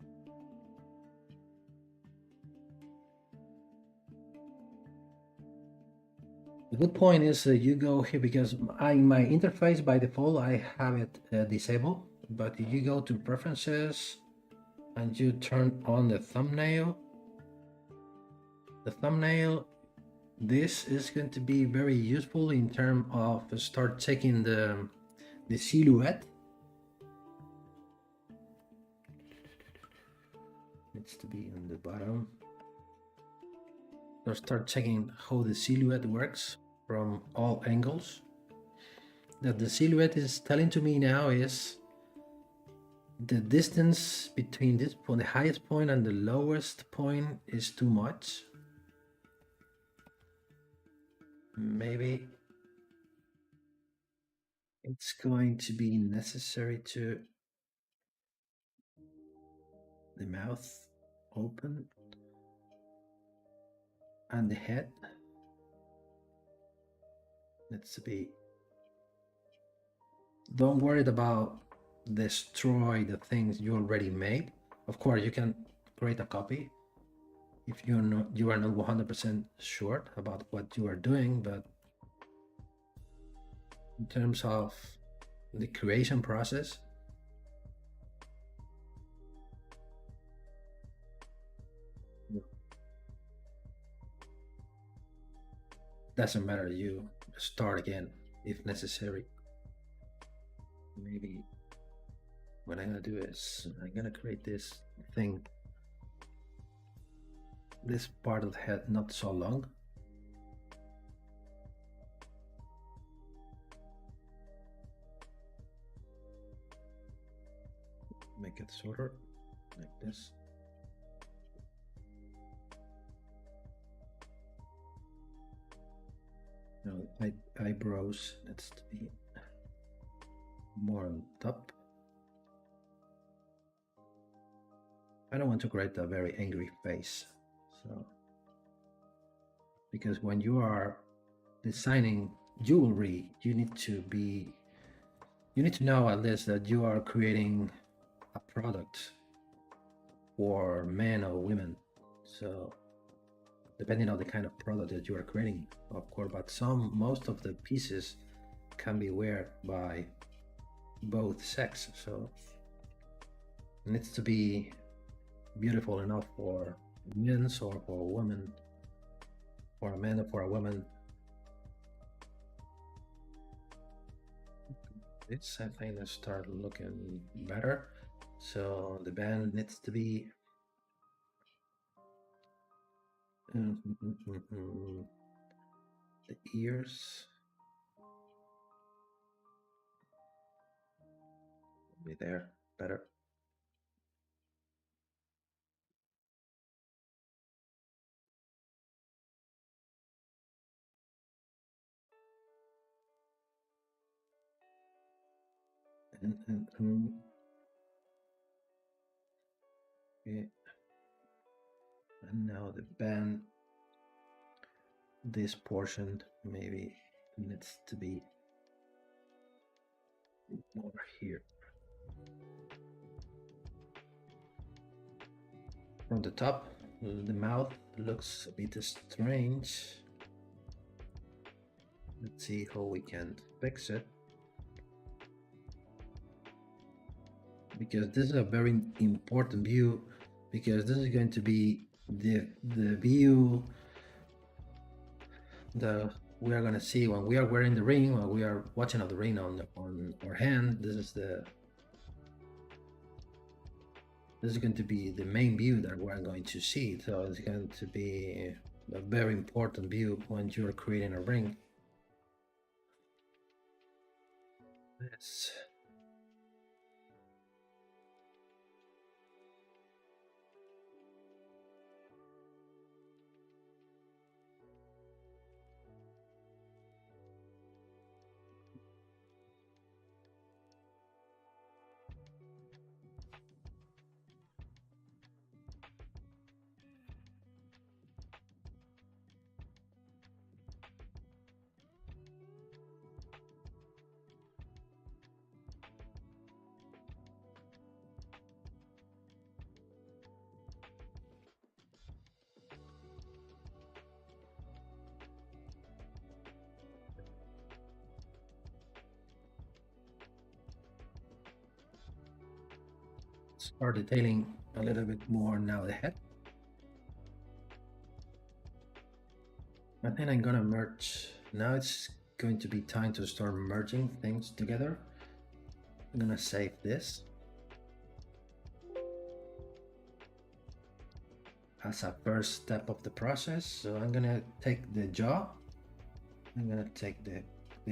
The good point is you go here because in my interface by default I have it disabled, but if you go to preferences and you turn on the thumbnail, this is going to be very useful in terms of start checking the silhouette. Needs to be on the bottom. So start checking how the silhouette works from all angles. That the silhouette is telling to me now is the distance between this point, the highest point and the lowest point is too much. Maybe it's going to be necessary to the mouth open and the head. Let's be. Don't worry about destroy the things you already made. Of course, you can create a copy if you are not 100% sure about what you are doing, but in terms of the creation process, doesn't matter. You start again if necessary. Maybe what I'm gonna do is I'm gonna create this thing, this part of the head not so long. Make it shorter like this. Now eyebrows, let's be more on top. I don't want to create a very angry face, so because when you are designing jewelry, you need to know at least that you are creating a product for men or women. So depending on the kind of product that you are creating, of course, but most of the pieces can be worn by both sex, so it needs to be beautiful enough for men or for women, for a man or for a woman. It's, I think, let's start looking better. So the band needs to be the ears. Be there better. And okay. And now the band, this portion maybe needs to be more here. From the top, the mouth looks a bit strange. Let's see how we can fix it. Because this is a very important view, because this is going to be the view that we are going to see when we are wearing the ring, when we are watching the ring on our hand. This is going to be the main view that we're going to see. So it's going to be a very important view when you're creating a ring. This. Start detailing a little bit more now the head. I think I'm gonna merge. Now it's going to be time to start merging things together. I'm gonna save this as a first step of the process. So I'm gonna take the jaw, I'm gonna take the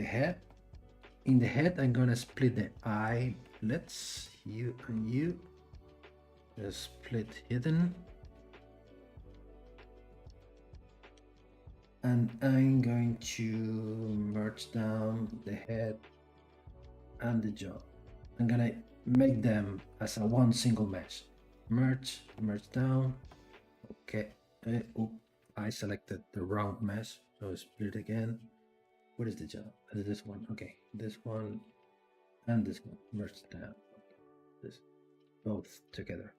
head. In the head, I'm gonna split the eyelets, you and you. The split hidden. And I'm going to merge down the head and the jaw. I'm gonna make them as a one single mesh. Merge down. Okay. I selected the wrong mesh, so split again. What is the jaw? This one. Okay, this one and this one merged down. This both together.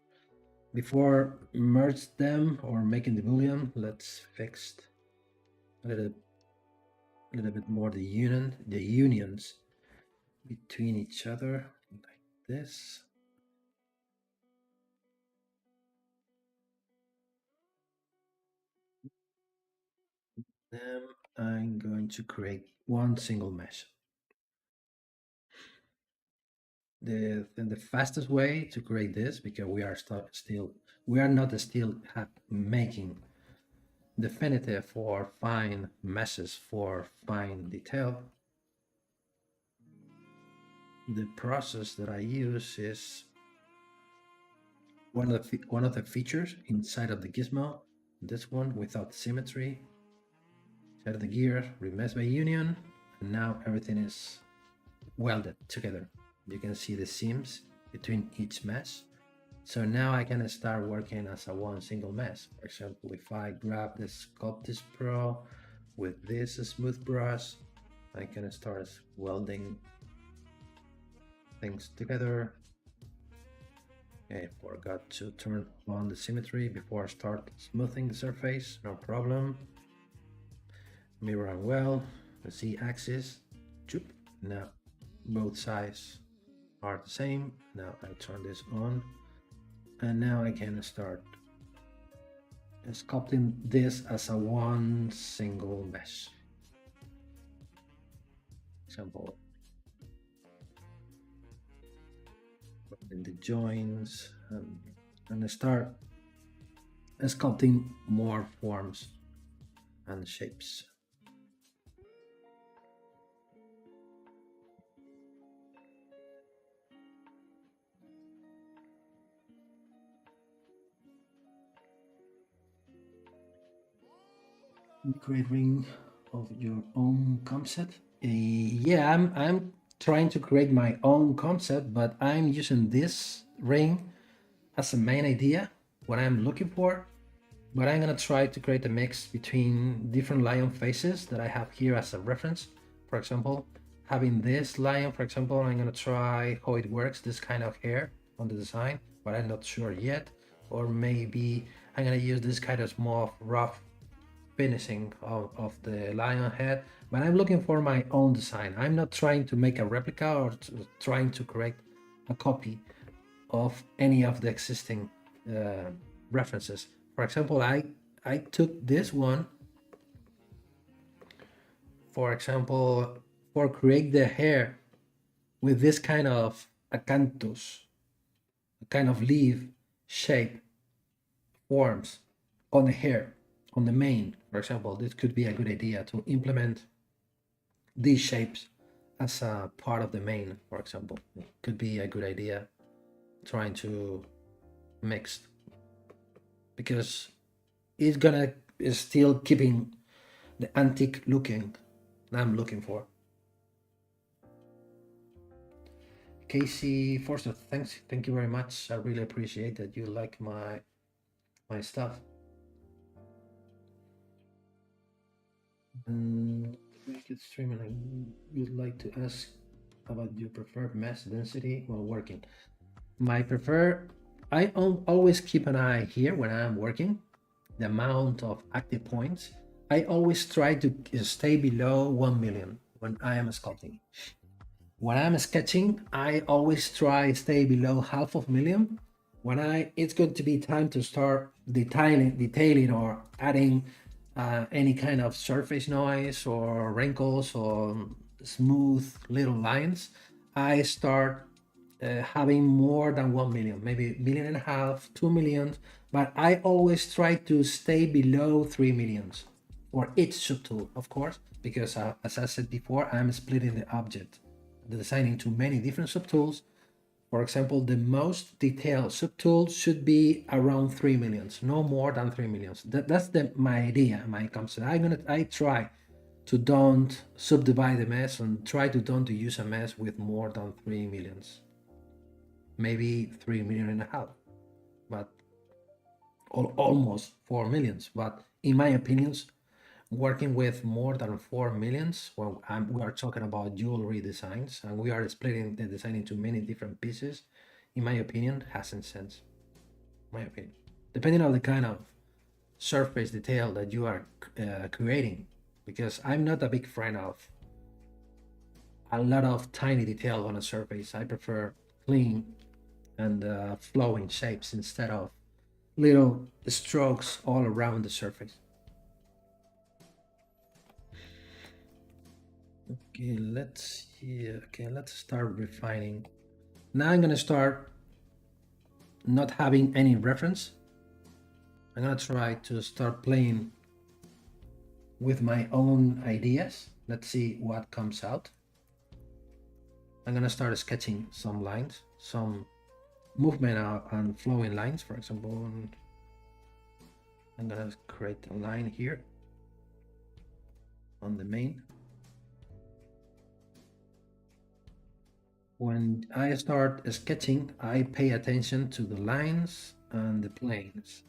Before merge them or making the boolean, let's fix a little bit more the unions between each other, like this. Then I'm going to create one single mesh. The fastest way to create this, because we are not still making definitive or fine meshes for fine detail. The process that I use is one of the features inside of the gizmo. This one without symmetry. Set of the gear, remesh by union, and now everything is welded together. You can see the seams between each mesh. So now I can start working as a one single mesh. For example, if I grab the Sculpting Pro with this smooth brush, I can start welding things together. Okay, forgot to turn on the symmetry before I start smoothing the surface, no problem. Mirror and weld, the Z-axis, now both sides are the same. Now I turn this on, and now I can start sculpting this as a one single mesh. Example, in the joints, and start sculpting more forms and shapes. Create ring of your own concept. Yeah, I'm trying to create my own concept, but I'm using this ring as a main idea, what I'm looking for. But I'm gonna try to create a mix between different lion faces that I have here as a reference. For example, having this lion, for example, I'm gonna try how it works, this kind of hair on the design, but I'm not sure yet. Or maybe I'm gonna use this kind of more rough finishing of the lion head, but I'm looking for my own design. I'm not trying to make a replica or trying to create a copy of any of the existing references. For example, I took this one, for example, for create the hair with this kind of acanthus, a kind of leaf shape forms on the hair, on the mane. For example, this could be a good idea to implement these shapes as a part of the mane, for example. It could be a good idea trying to mix, because it's gonna is still keeping the antique looking that I'm looking for. Casey Forster, thank you very much. I really appreciate that you like my stuff. And make it streaming. You'd like to ask about your preferred mass density while working. My preferred, I always keep an eye here when I'm working, the amount of active points. I always try to stay below 1 million when I am sculpting. When I'm sketching, I always try stay below half of million. When it's going to be time to start detailing or adding any kind of surface noise or wrinkles or smooth little lines, I start having more than 1 million, maybe 1.5 million, 2 million, but I always try to stay below 3 millions for each subtool, of course, because as I said before, I'm splitting the object, the design into many different subtools. For example, the most detailed subtool should be around 3 millions, no more than 3 millions. That's my idea, my concept. I try to don't subdivide the mesh and try to don't to use a mesh with more than 3 millions. Maybe 3.5 million, but almost 4 millions. But in my opinions, working with more than 4 millions, well, we are talking about jewelry designs and we are splitting the design into many different pieces, in my opinion, hasn't sense. My opinion, depending on the kind of surface detail that you are creating, because I'm not a big fan of a lot of tiny detail on a surface. I prefer clean and flowing shapes instead of little strokes all around the surface. Okay, let's see. Okay, let's start refining. Now I'm gonna start not having any reference. I'm gonna try to start playing with my own ideas. Let's see what comes out. I'm gonna start sketching some lines, some movement and flowing lines, for example. I'm gonna create a line here on the main. When I start sketching, I pay attention to the lines and the planes.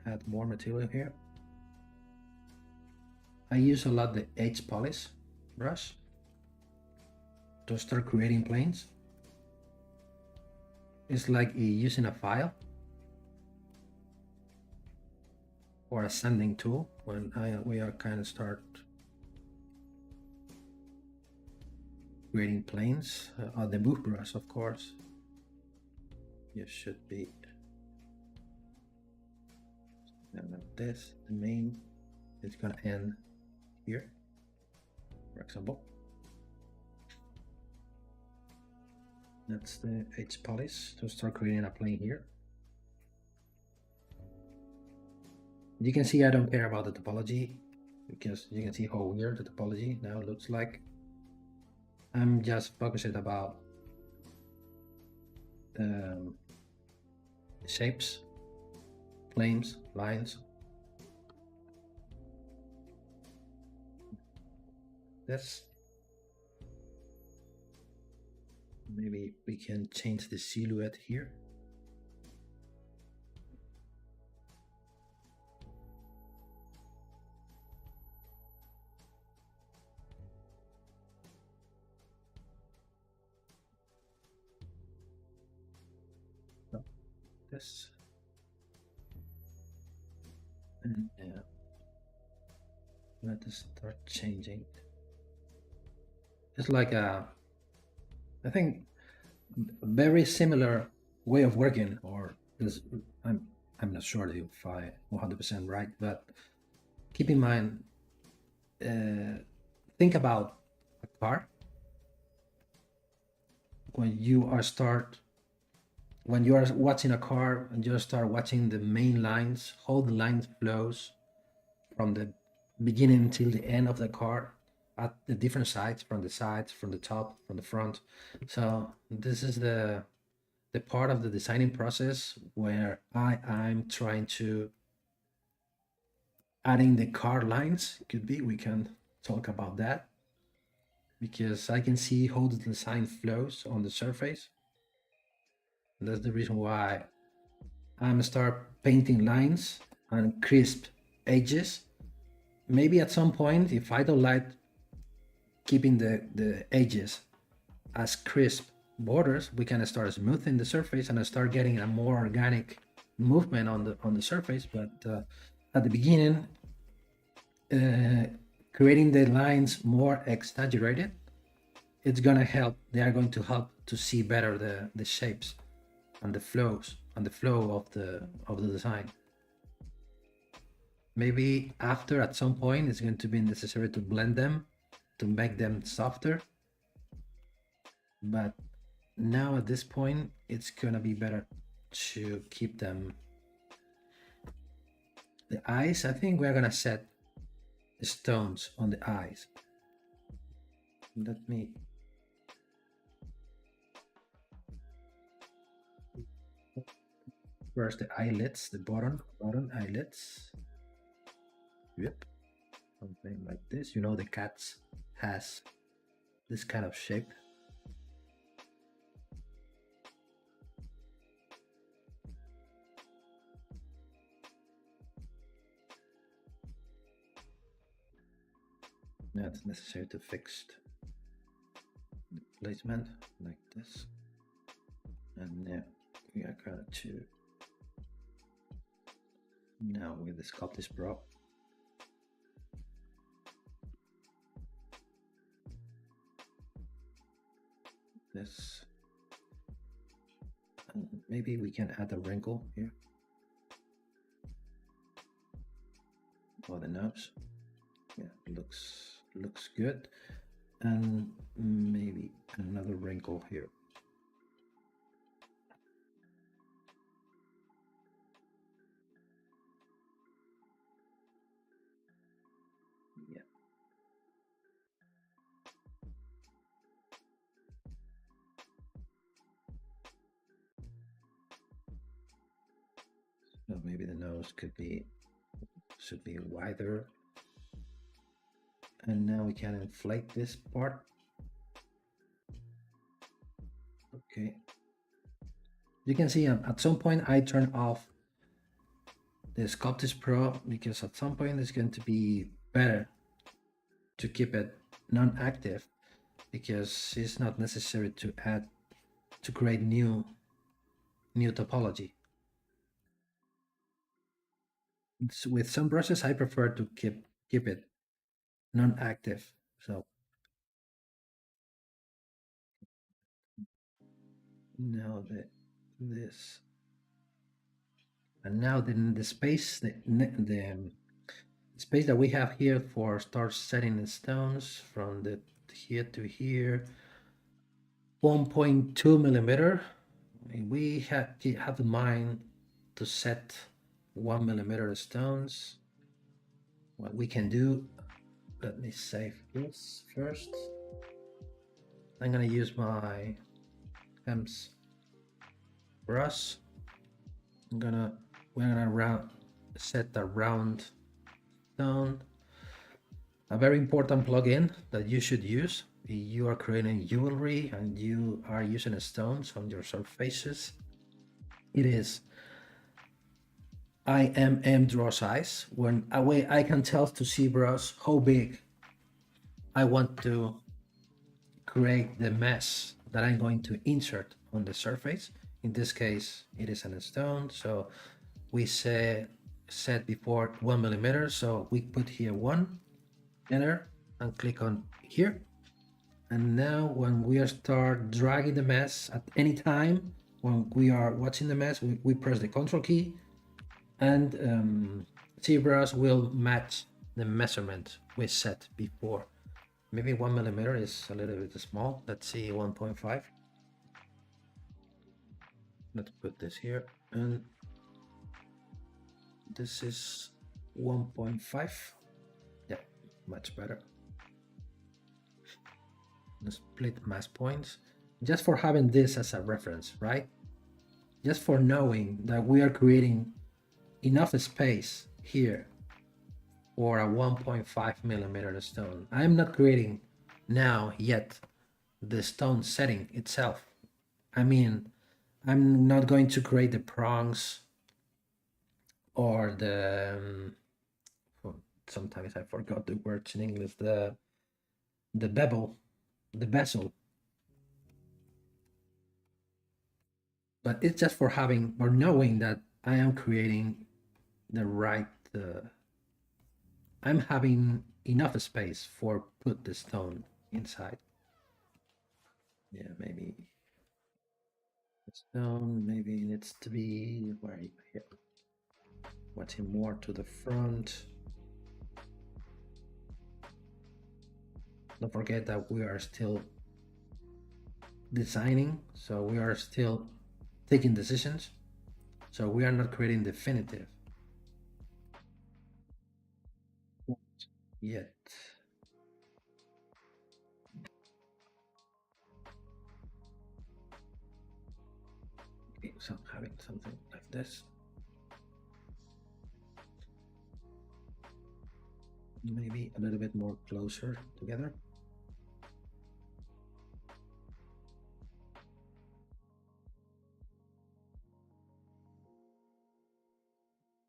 Add more material here. I use a lot the edge polish brush to start creating planes. It's like using a file or a sanding tool when we are kind of start creating planes. The move brush, of course. You should be this. The main is gonna end here, for example. That's the edge polish to start creating a plane here. You can see I don't care about the topology because you can see how weird the topology now looks like. I'm just focusing about shapes, planes, lines. this. Maybe we can change the silhouette here. No, this. And yeah, let us start changing. It's like I think very similar way of working, or this, I'm not sure if I 100% right, but keep in mind, think about a car. When you are watching a car and you start watching the main lines, how the line flows from the beginning till the end of the car at the different sides, from the top, from the front. So this is the part of the designing process where I'm trying to adding the car lines. Could be we can talk about that, because I can see how the design flows on the surface. That's the reason why I'm start painting lines and crisp edges. Maybe at some point, if I don't like keeping the edges as crisp borders, we can start smoothing the surface and start getting a more organic movement on the surface. But at the beginning, creating the lines more exaggerated, it's gonna help. They are going to help to see better the shapes and the flows and the flow of the design. Maybe after, at some point, it's going to be necessary to blend them to make them softer. But now at this point, it's gonna be better to keep them. The eyes, I think we're gonna set the stones on the eyes. Let me. First the eyelids, the bottom eyelids. Yep, something like this. You know, the cats has this kind of shape. Now it's necessary to fix the placement like this, and now we are going to now with the Sculpting Pro. This, and maybe we can add a wrinkle here for the nose. Yeah, looks good, and maybe another wrinkle here. Yeah. So maybe the nose should be wider. And now we can inflate this part. Okay. You can see at some point I turn off the Sculpting Pro, because at some point it's going to be better to keep it non-active, because it's not necessary to create new topology. With some brushes, I prefer to keep it non-active. So now this, and now then the space the space that we have here for start setting the stones from the here to here, 1.2 millimeter. We have in mind to set 1 millimeter stones. What we can do, let me save this first. I'm gonna use my Hems brush. we're gonna set the round stone. A very important plugin that you should use if you are creating jewelry and you are using stones on your surfaces. It is IMM draw size, when a way I can tell to ZBrush how big I want to create the mesh that I'm going to insert on the surface. In this case, it is a stone, so we set before 1 millimeter, so we put here 1, enter, and click on here. And now when we start dragging the mesh at any time, when we are watching the mesh, we press the Control key, and ZBrush will match the measurement we set before. Maybe 1 millimeter is a little bit small. Let's see, 1.5. Let's put this here, and this is 1.5. Yeah, much better. The split mass points, just for having this as a reference, right? Just for knowing that we are creating enough space here for a 1.5 millimeter stone. I'm not creating now yet the stone setting itself. I mean, I'm not going to create the prongs or the sometimes I forgot the words in English, the bevel, the bezel. But it's just for having or knowing that I am creating the right I'm having enough space for put the stone inside. Yeah, maybe the stone maybe needs to be right here. Watching more to the front. Don't forget that we are still designing, so we are still taking decisions. So we are not creating definitive yet. Okay, so having something like this. Maybe a little bit more closer together.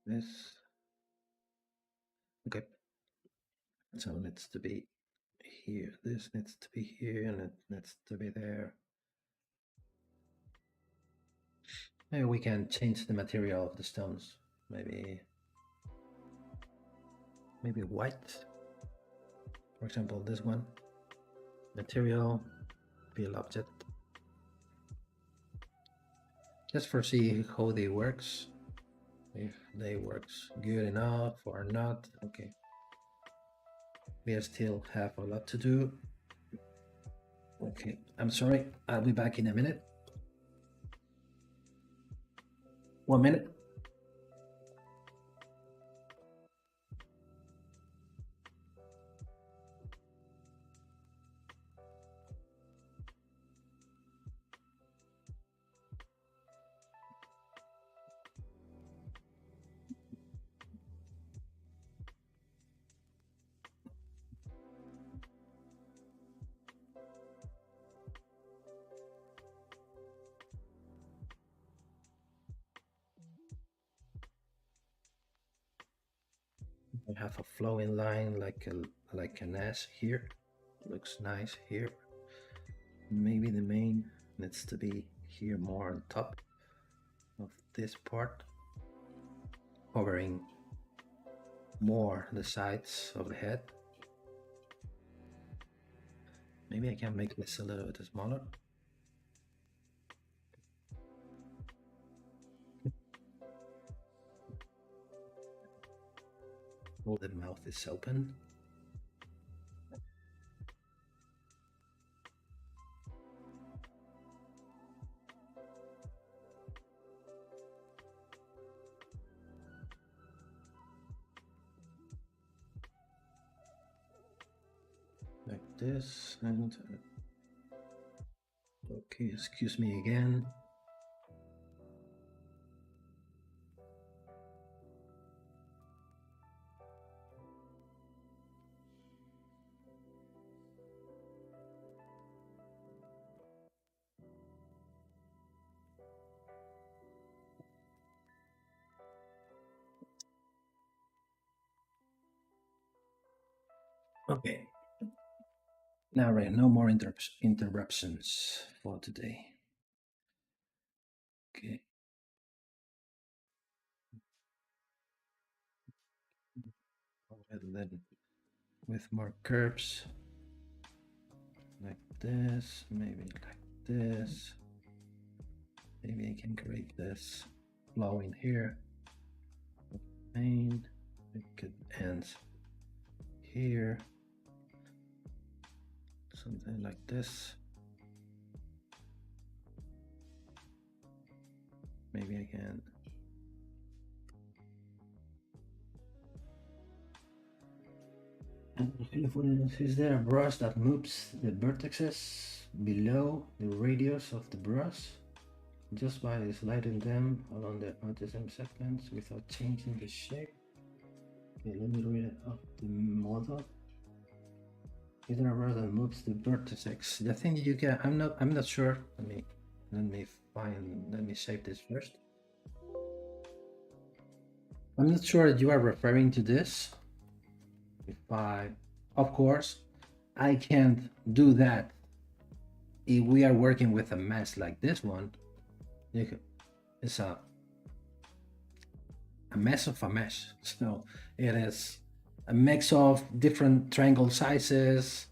This. Okay. So it needs to be here. This needs to be here, and it needs to be there. Maybe we can change the material of the stones. Maybe white. For example, this one. Material, fill object. Just for see how they works. If they works good enough or not. Okay. We still have a lot to do. Okay, I'm sorry. I'll be back in a minute. 1 minute. I have a flowing line like an S here. Looks nice here. Maybe the main needs to be here more on top of this part, covering more the sides of the head. Maybe I can make this a little bit smaller. Oh, the mouth is open. Like this, and okay, excuse me again. Okay. Now, right, no more interruptions for today. Okay. Go ahead and then with more curves like this, maybe like this. Maybe I can create this flow in here. And it could end here. Something like this. Maybe I can. And is there a brush that moves the vertices below the radius of the brush just by sliding them along the adjacent segments without changing the shape? Okay, let me read it up the model. Is there a brush that moves the vertices? The thing you can, I'm not sure. Let me save this first. I'm not sure that you are referring to this. Of course, I can't do that if we are working with a mesh like this one. It's a mess of a mesh. So it is a mix of different triangle sizes.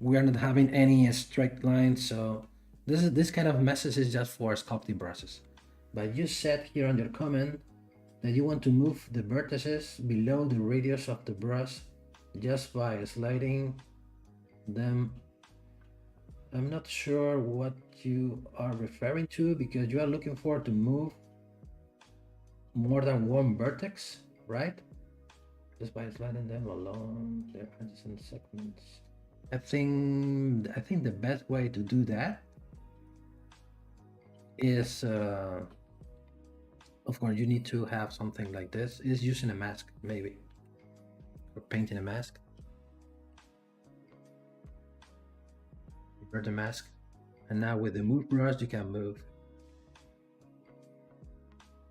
We are not having any straight lines. So this kind of meshes is just for sculpting brushes. But you said here on your comment that you want to move the vertices below the radius of the brush just by sliding them. I'm not sure what you are referring to because you are looking for to move more than one vertex, right? Just by sliding them along their adjacent segments. I think the best way to do that is, of course, you need to have something like this. Is using a mask, maybe, or painting a mask. Invert the mask, and now with the move brush, you can move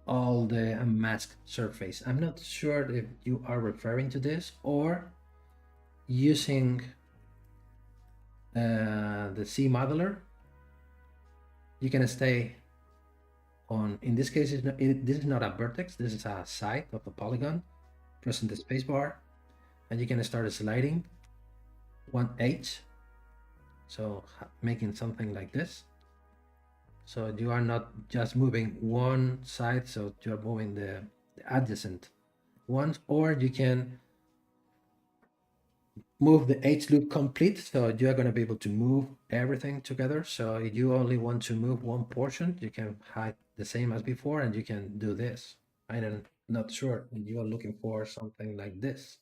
all the masked surface. I'm not sure if you are referring to this or using the C modeler. You can stay on, in this case, this is not a vertex, this is a side of a polygon. Pressing the spacebar, and you can start sliding 1/8. So making something like this. So you are not just moving one side, so you're moving the adjacent ones, or you can move the H loop complete, so you are going to be able to move everything together. So if you only want to move one portion, you can hide the same as before, and you can do this. I'm not sure if you are looking for something like this,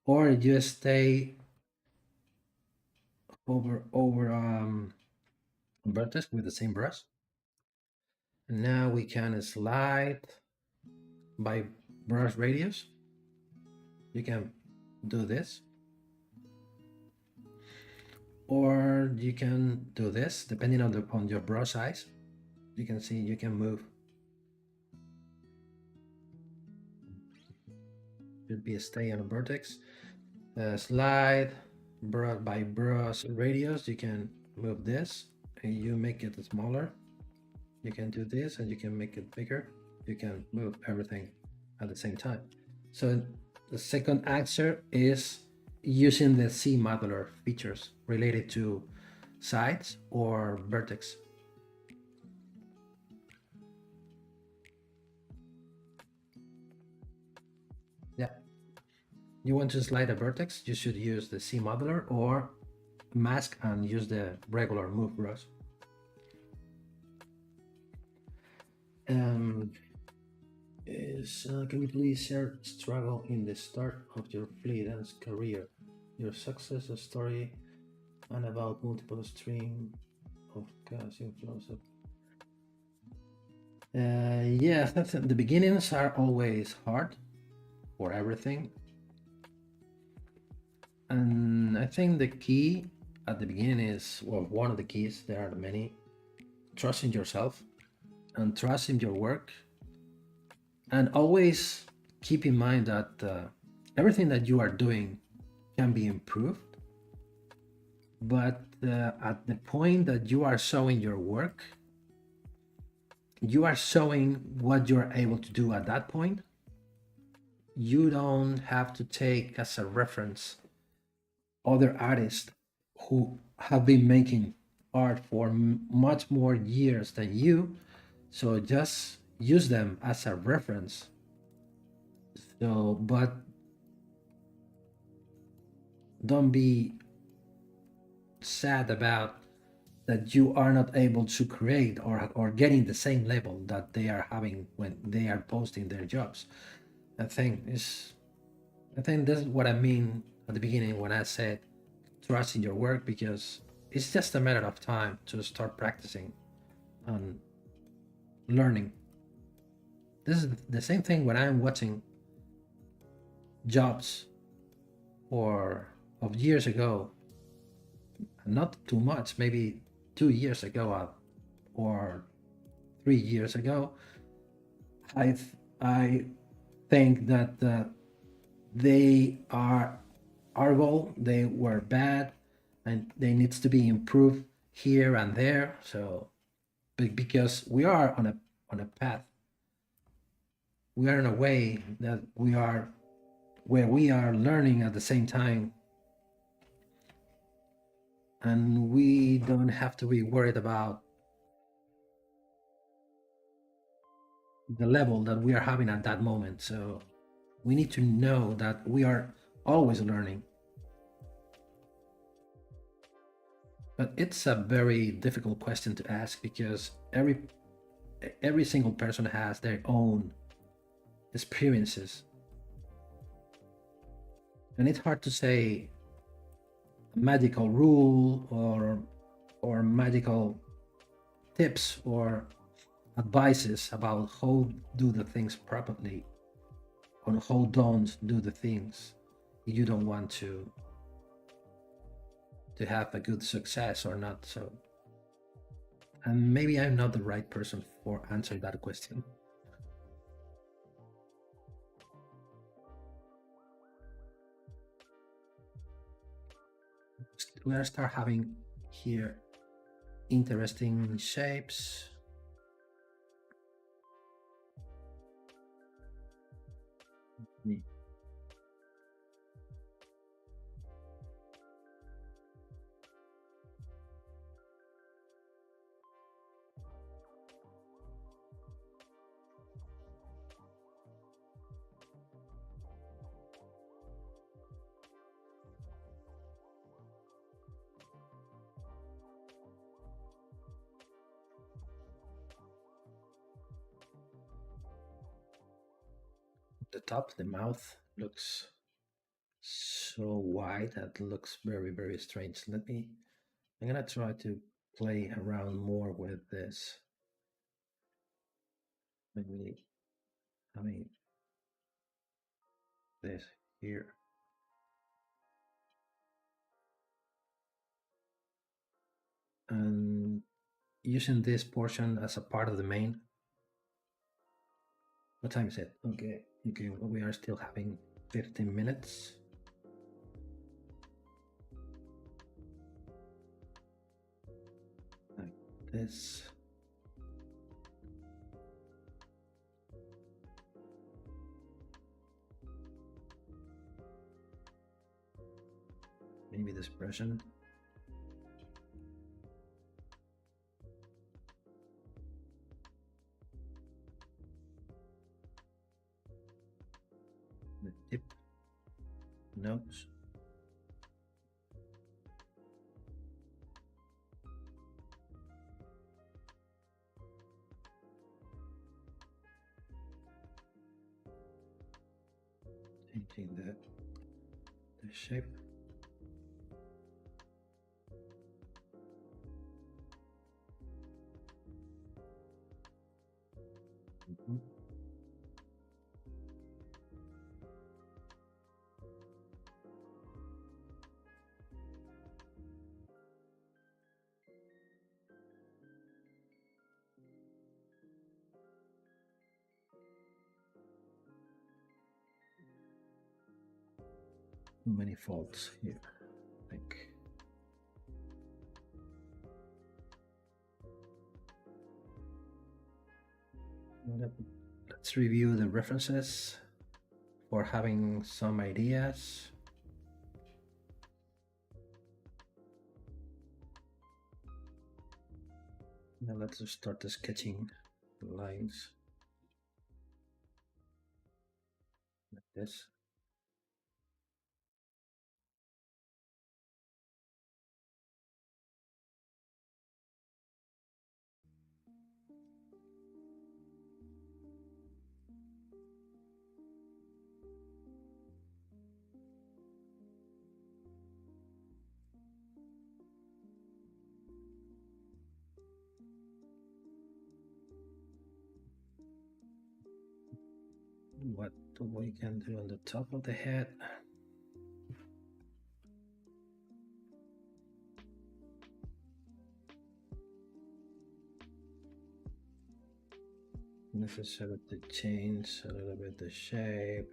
or you stay over vertex with the same brush. And now we can slide by brush radius. You can do this, or you can do this depending on your brush size. You can see you can move. Should be a stay on a vertex. Slide brush by brush radius. You can move this, and you make it smaller. You can do this, and you can make it bigger. You can move everything at the same time. So the second answer is using the C modular features related to sides or vertex. Yeah. You want to slide a vertex, you should use the C modular or mask and use the regular move brush. Can you please share struggle in the start of your freelance career, your success story, and about multiple stream of cash inflows? Yes, the beginnings are always hard for everything, and I think the key at the beginning is, well, one of the keys, there are many, trust in yourself and trust in your work, and always keep in mind that everything that you are doing can be improved, but at the point that you are showing your work, you are showing what you're able to do at that point. You don't have to take as a reference other artists who have been making art for much more years than you. So just use them as a reference. So, but don't be sad about that you are not able to create or getting the same level that they are having when they are posting their jobs. I think is I think this is what I mean at the beginning when I said trust in your work, because it's just a matter of time to start practicing and learning. This is the same thing when I'm watching jobs or of years ago, not too much, maybe 2 years ago or 3 years ago. I think that they are horrible, they were bad, and they needs to be improved here and there. So because we are on a path, we are in a way that we are where we are learning at the same time, and we don't have to be worried about the level that we are having at that moment. So we need to know that we are always learning. But it's a very difficult question to ask, because every single person has their own experiences, and it's hard to say a magical rule or magical tips or advices about how do the things properly or how don't do the things you don't want to have a good success or not. So, and maybe I'm not the right person for answering that question. We're gonna start having here interesting shapes. The top, the mouth looks so wide that looks very, very strange. I'm gonna try to play around more with this. Maybe having this here. And using this portion as a part of the main. What time is it? Okay, well, we are still having 15 minutes. Like this. Maybe this version. The tip, nose. Changing the shape. Mm-hmm. too many faults here, I think. Let's review the references for having some ideas. Now let's just start the sketching lines like this. What we can do on the top of the head. This is sort of to change a little bit the shape,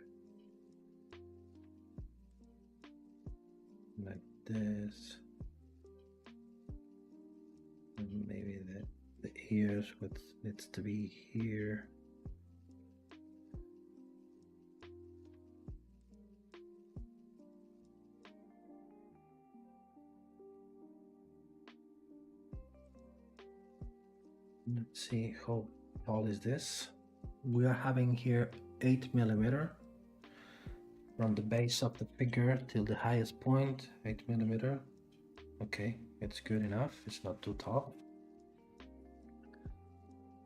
like this, and maybe the ears what needs to be here. Let's see how tall is this. We are having here 8mm from the base of the figure till the highest point. 8mm. Okay, it's good enough. It's not too tall.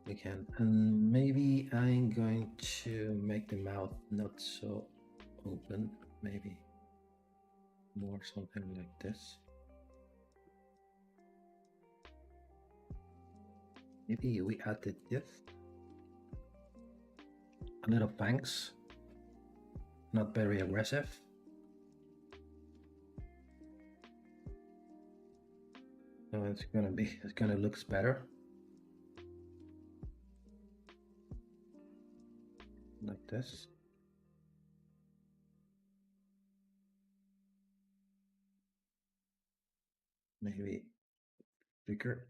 We can, and maybe I'm going to make the mouth not so open. Maybe more something like this. Maybe we added this. A little fangs, not very aggressive. So it's gonna looks better. Like this. Maybe bigger.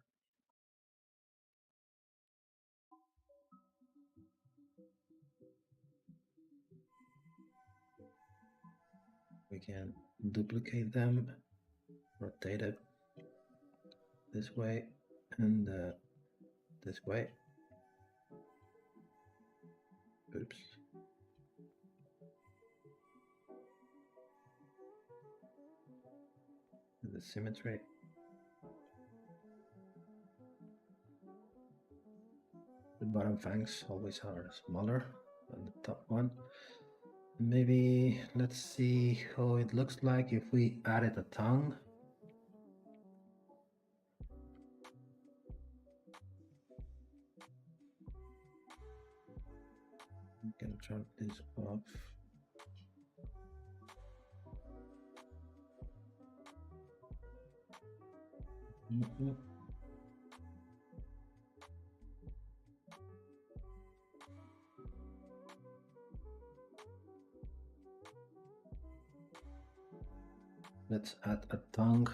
We can duplicate them, rotate it this way and this way. Oops. And the symmetry. The bottom fangs always are smaller than the top one. Maybe let's see how it looks like if we added a tongue. We can turn this off. Let's add a tongue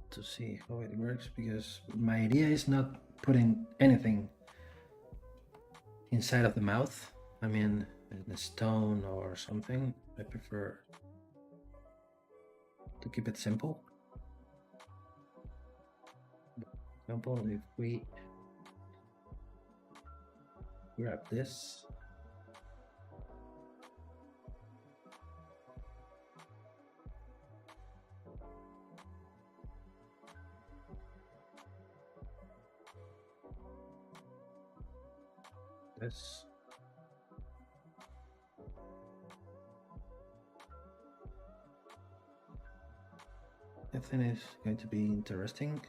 to see how it works, because my idea is not putting anything inside of the mouth. I mean, a stone or something. I prefer to keep it simple. For example, if we grab this, I think it's going to be interesting.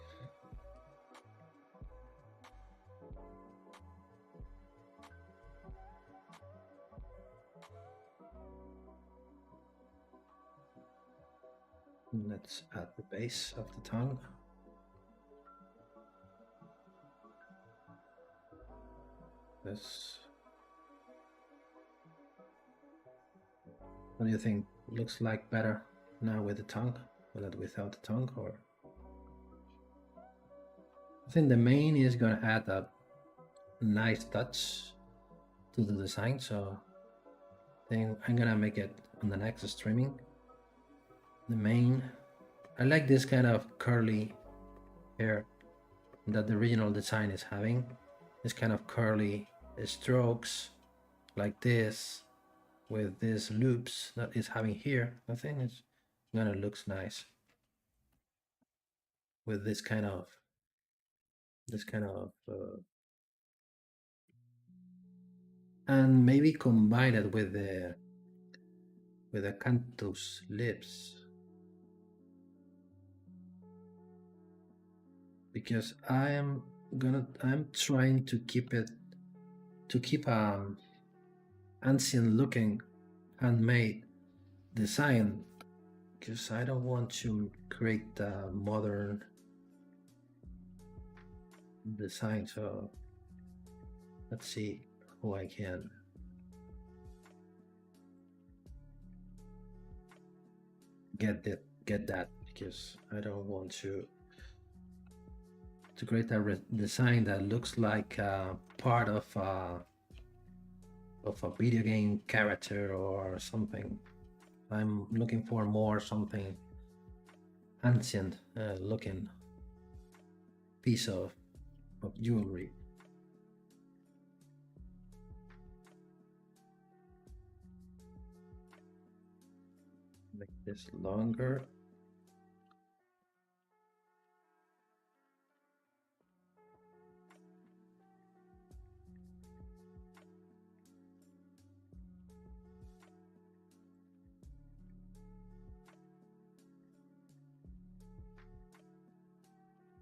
Let's add the base of the tongue. This. What do you think? Looks like better Now with the tongue, without the tongue, or I think the main is gonna add a nice touch to the design. So I think I'm gonna make it on the next streaming. The main, I like this kind of curly hair that the original design is having. This kind of curly strokes like this with these loops that is having here. I think it's gonna looks nice with this kind of and maybe combine it with the cantus lips, because I'm trying to keep ancient looking handmade design, because I don't want to create a modern design. So let's see who I can get that, because I don't want to create a design that looks like part of a video game character or something. I'm looking for more something ancient looking piece of jewelry. Make this longer.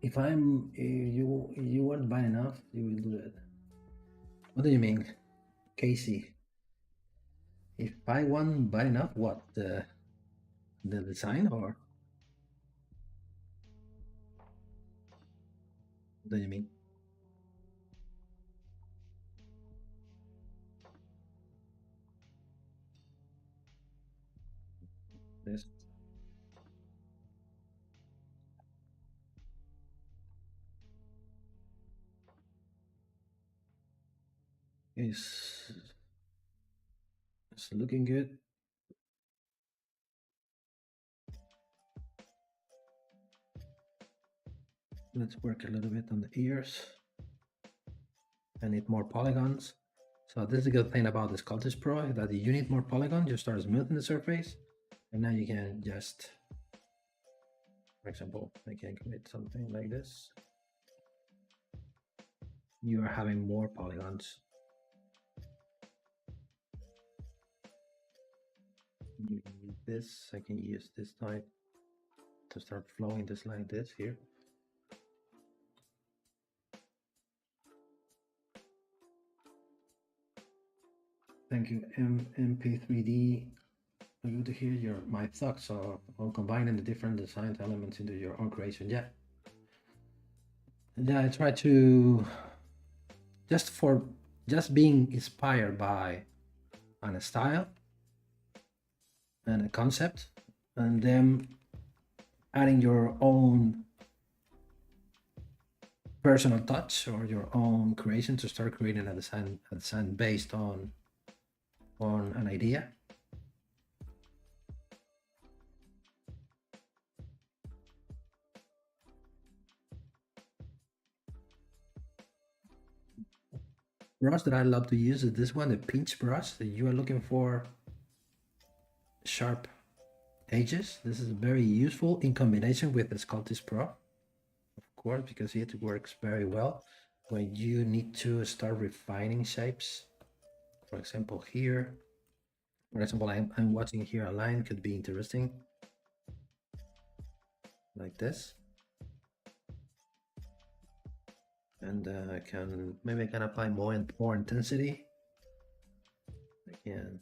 If you weren't bad enough, you will do it. What do you mean, Casey? If I want bad enough, what, the design, or what do you mean? This is it's looking good. Let's work a little bit on the ears. I need more polygons. So this is a good thing about the Sculpting Pro, that you need more polygons, you start smoothing the surface, and now you can just, for example, I can create something like this. You are having more polygons. You need this. I can use this type to start flowing this like this here. Thank you, MP3D. Good to hear my thoughts on combining the different design elements into your own creation. Yeah, I try to just being inspired by a style and a concept, and then adding your own personal touch or your own creation to start creating a design based on an idea. Brush that I love to use is this one, the pinch brush. That you are looking for sharp edges. This is very useful in combination with the Sculpting Pro, of course, because it works very well when you need to start refining shapes. For example, here, I'm watching here a line could be interesting, like this. And I can apply more intensity. I can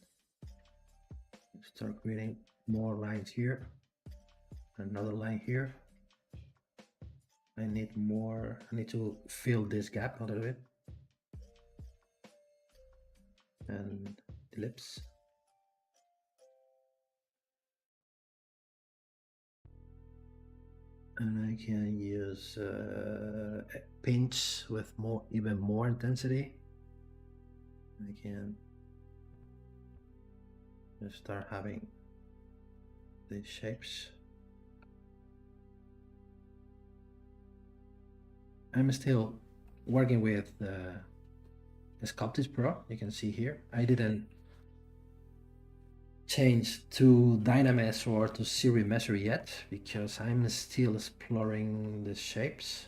start creating more lines here, another line here. I need to fill this gap a little bit, and the lips. And I can use pinch with even more intensity. I can just start having these shapes. I'm still working with Sculpting Pro. You can see here I didn't change to Dynamesh or to Series Measure yet because I'm still exploring the shapes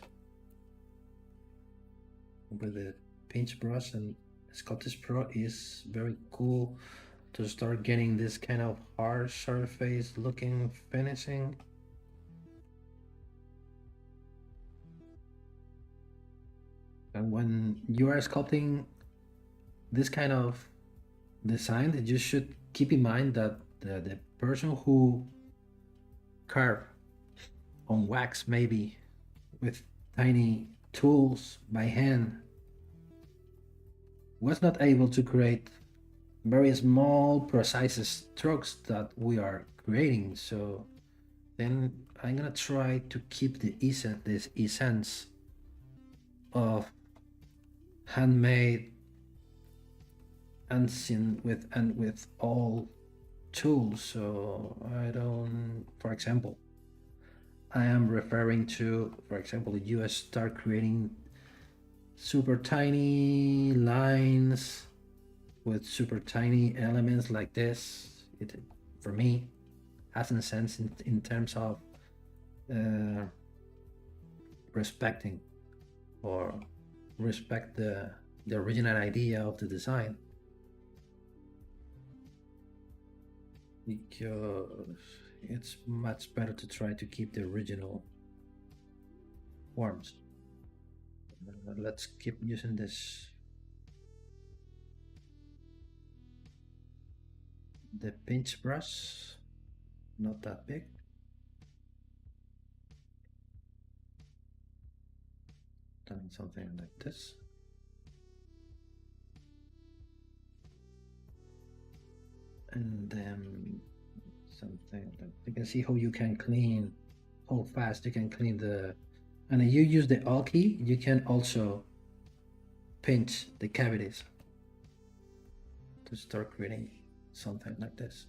with the pinch brush, and Sculpting Pro is very cool to start getting this kind of hard surface looking finishing. And when you are sculpting this kind of design, you should keep in mind that the person who carved on wax, maybe with tiny tools by hand, was not able to create very small, precise strokes that we are creating. So then I'm gonna try to keep this essence of handmade and with all tools. So I don't, for example, I am referring to, for example, you start creating super tiny lines with super tiny elements like this, it for me hasn't sense in terms of respecting or respect the original idea of the design, because it's much better to try to keep the original forms. Let's keep using this, the pinch brush, not that big. Done something like this. And then something that you can see how you can clean, how fast you can clean the, and if you use the Alt key, you can also pinch the cavities to start creating something like this.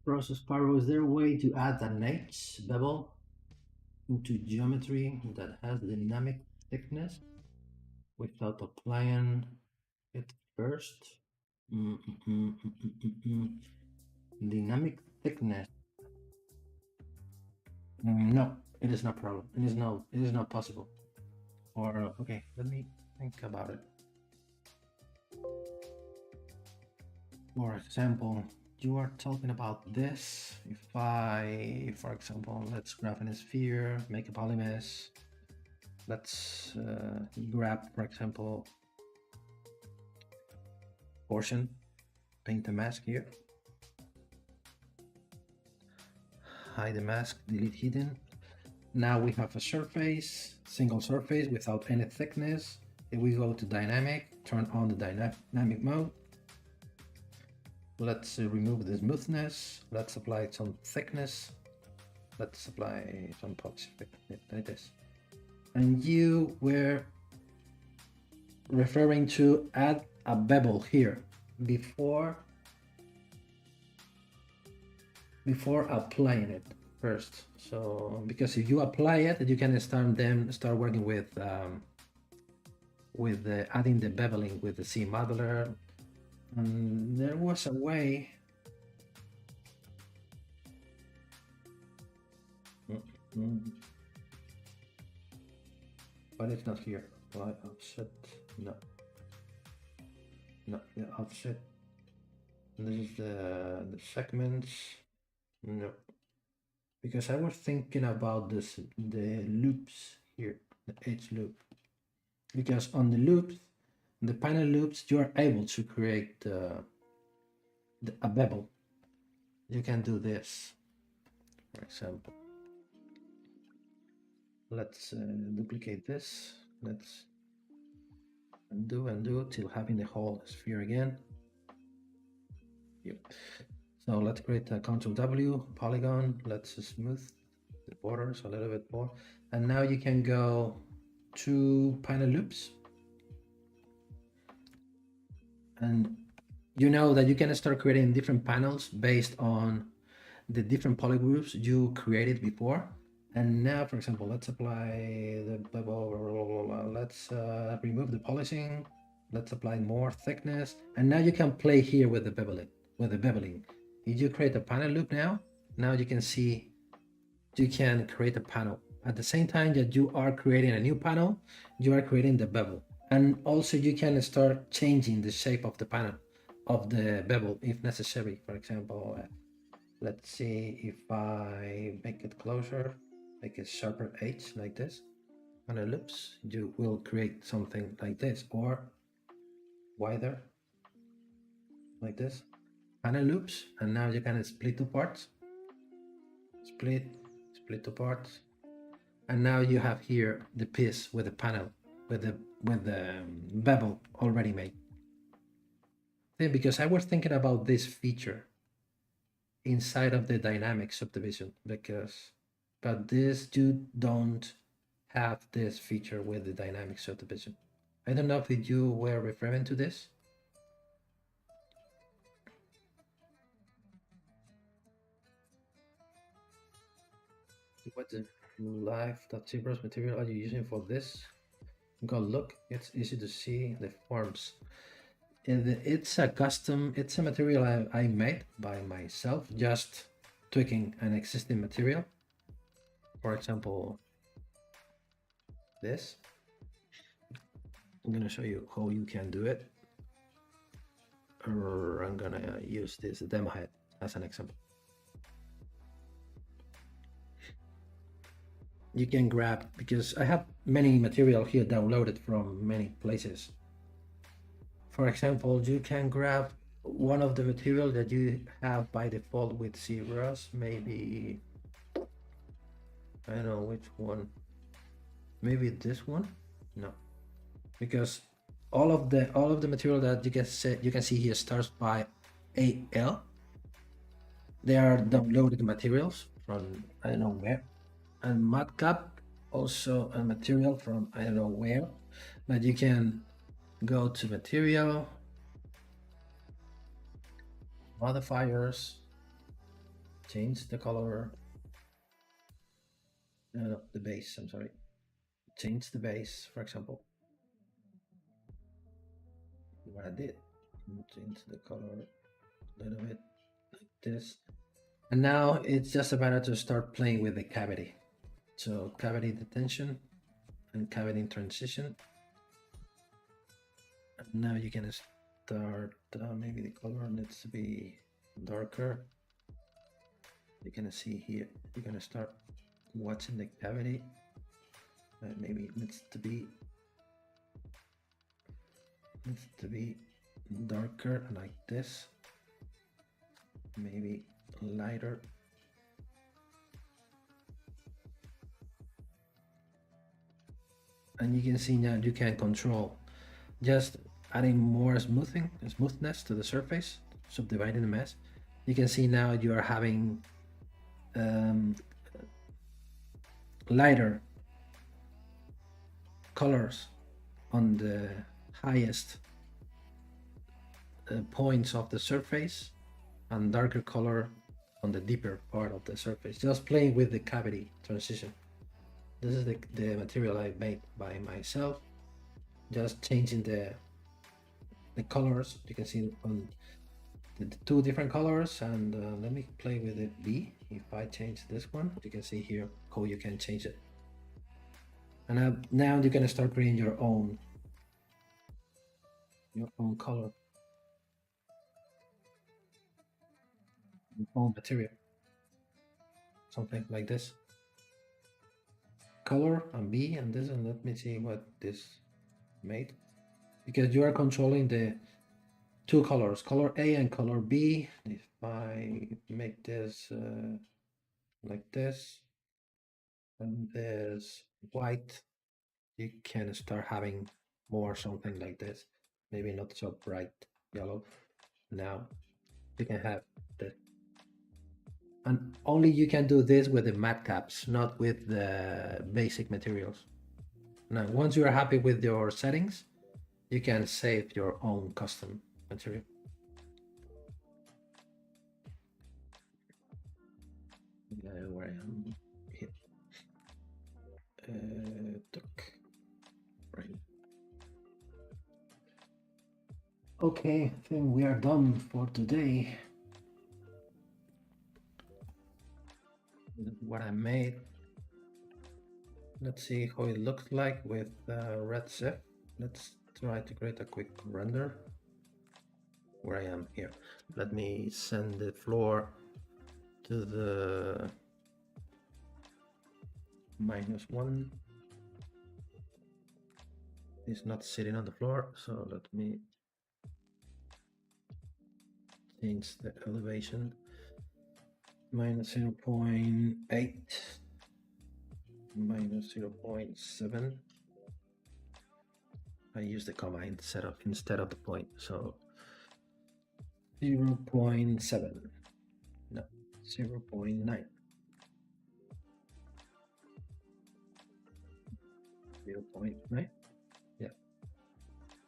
Process Pyro, is there a way to add an edge bevel into geometry that has dynamic thickness without applying it first? Dynamic thickness. No, it is not problem. It is not possible. Or okay, let me think about it. For example, you are talking about this. If I, for example, let's grab a sphere, make a polymesh. Let's grab, for example, portion, paint the mask here. Hide the mask, delete hidden. Now we have a surface, single surface without any thickness. If we go to dynamic, turn on the dynamic mode. Let's remove the smoothness. Let's apply some thickness. Let's apply some polish like this. And you were referring to add a bevel here before applying it first. So because if you apply it, you can start working with adding the beveling with the C modeler. And there was a way. But it's not here. Apply offset. No. No, the offset. And this is the segments. No. Because I was thinking about this, the loops here, the edge loop. Because on the loops, the panel loops, you are able to create a bevel. You can do this, for example. Let's duplicate this. Let's undo till having the whole sphere again. Yep. So let's create a Ctrl W polygon. Let's smooth the borders a little bit more. And now you can go to panel loops. And you know that you can start creating different panels based on the different polygroups you created before. And now, for example, let's apply the blah, blah, blah, blah, let's remove the polishing. Let's apply more thickness. And now you can play here with the beveling. If you create a panel loop now you can see you can create a panel. At the same time that you are creating a new panel, you are creating the bevel. And also you can start changing the shape of the panel, of the bevel if necessary. For example, let's see if I make it closer, make it sharper edge like this. When it loops, you will create something like this, or wider like this. Panel loops, and now you can split two parts. Split two parts. And now you have here the piece with the panel, with the bevel already made. Then, because I was thinking about this feature inside of the dynamic subdivision, but this you don't have this feature with the dynamic subdivision. I don't know if you were referring to this. What the live.ZBrush material are you using for this? Go look, it's easy to see the forms. It's a material I made by myself, just tweaking an existing material. For example, this. I'm gonna show you how you can do it. Or I'm gonna use this demo head as an example. You can grab, because I have many material here downloaded from many places. For example, you can grab one of the material that you have by default with ZBrush, maybe, I don't know which one, maybe this one. No, because all of the material that you can see here starts by AL. They are downloaded materials from I don't know where, and matcap also a material from I don't know where, but you can go to material, modifiers, change the color, no, the base, I'm sorry, change the base, for example. What I did, change the color a little bit like this. And now it's just a matter to start playing with the cavity. So cavity detention and cavity transition. And now you can start, maybe the color needs to be darker. You're gonna see here, you're gonna start watching the cavity. Maybe it needs to be darker like this, maybe lighter. And you can see now you can control just adding more smoothness to the surface, subdividing the mesh. You can see now you are having lighter colors on the highest points of the surface and darker color on the deeper part of the surface, just playing with the cavity transition. This is the material I made by myself, just changing the colors. You can see on the two different colors, and let me play with it B. If I change this one, you can see here how you can change it. And now you're gonna start creating your own color, your own material, something like this. Color and B and this, and let me see what this made, because you are controlling the two colors, color A and color B. If I make this like this and this, white, you can start having more something like this. Maybe not so bright yellow. Now you can have this. And only you can do this with the matte caps, not with the basic materials. Now, once you are happy with your settings, you can save your own custom material. Where I am here. Right. Okay, I think we are done for today. What I made. Let's see how it looks like with red zip. Let's try to create a quick render where I am here. Let me send the floor to the -1. It's not sitting on the floor, so let me change the elevation. -0.8, -0.7. I use the comma instead of the point, so 0.7. No, 0.9. 0.9. Yeah.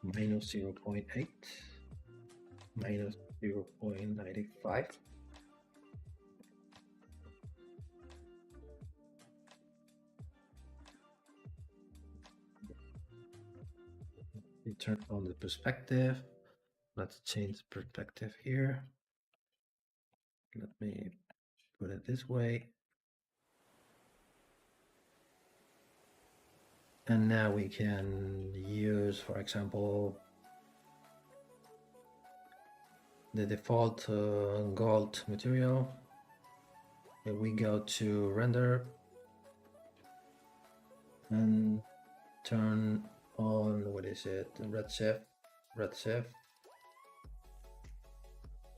-0.8. -0.95. You turn on the perspective. Let's change the perspective here. Let me put it this way. And now we can use, for example, the default gold material. If we go to render and turn on, what is it, redshift.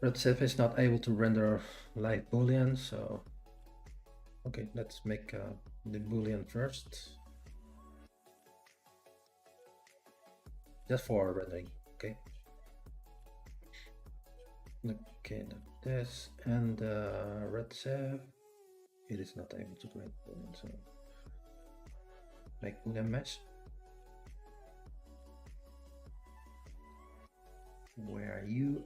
Redshift is not able to render light boolean, so okay, let's make the boolean first, just for rendering. Okay, like this, and redshift, it is not able to render boolean, so make boolean mesh. Where are you?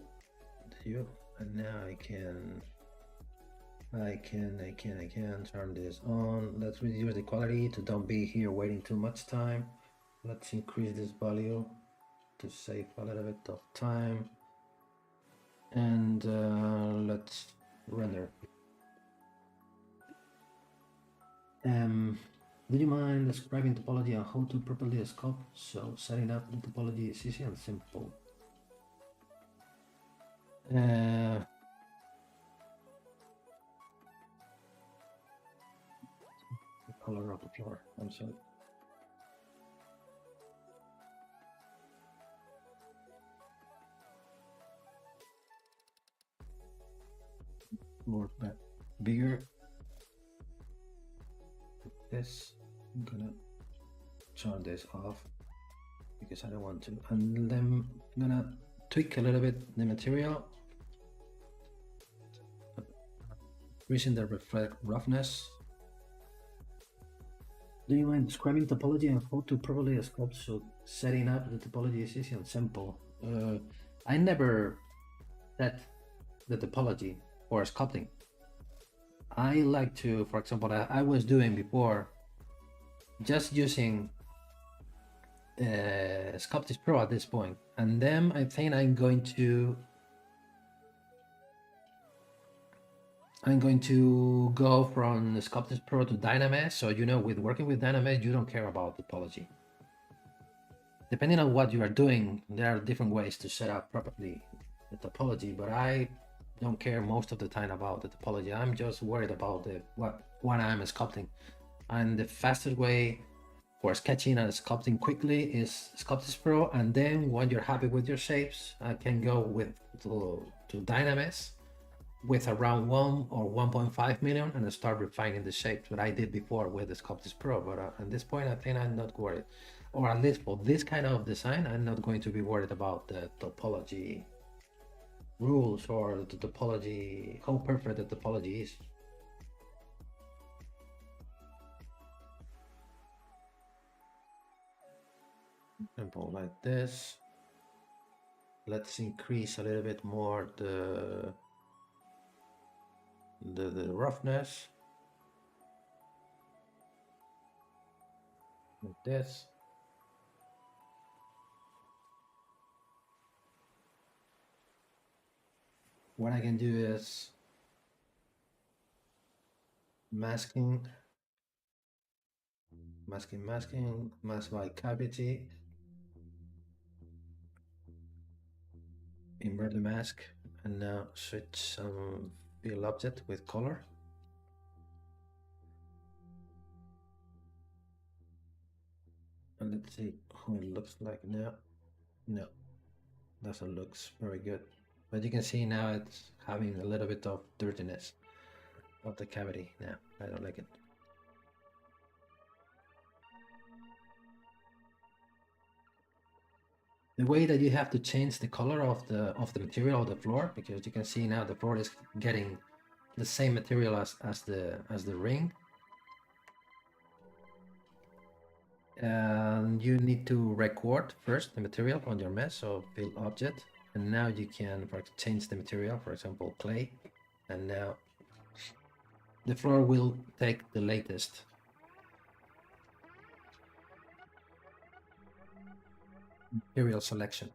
And now I can turn this on. Let's reduce the quality to don't be here waiting too much time. Let's increase this value to save a little bit of time, and let's render. Do you mind describing topology and how to properly sculpt? So setting up the topology is easy and simple. The color of the floor, I'm sorry. More bigger. This, I'm gonna turn this off because I don't want to, and then I'm gonna tweak a little bit the material, increasing the reflect roughness. Do you mind describing topology and how to properly sculpt? So setting up the topology is easy and simple. I never set the topology for sculpting. I like to, for example, I was doing before, just using Sculpting Pro at this point, and then I think I'm going to go from Sculpting Pro to Dynamesh. So with working with Dynamesh, you don't care about topology. Depending on what you are doing, there are different ways to set up properly the topology, but I don't care most of the time about the topology. I'm just worried about what I'm sculpting, and the fastest way for sketching and sculpting quickly is Sculpting Pro. And then when you're happy with your shapes, I can go to Dynamesh. with around 1 or 1.5 million and start refining the shapes, what I did before with the Sculpting Pro. But at this point, I think I'm not worried, or at least for this kind of design, I'm not going to be worried about the topology rules or the topology, how perfect the topology is. Example like this. Let's increase a little bit more the roughness. Like this. What I can do is masking, mask by cavity, invert the mask, and now switch some fill object with color. And let's see how it looks like now. No, doesn't look very good. But you can see now it's having a little bit of dirtiness of the cavity. Now I don't like it. The way that you have to change the color of the material of the floor, because you can see now the floor is getting the same material as the ring. And you need to record first the material on your mesh, so fill object, and now you can change the material, for example clay, and now the floor will take the latest. Material selection.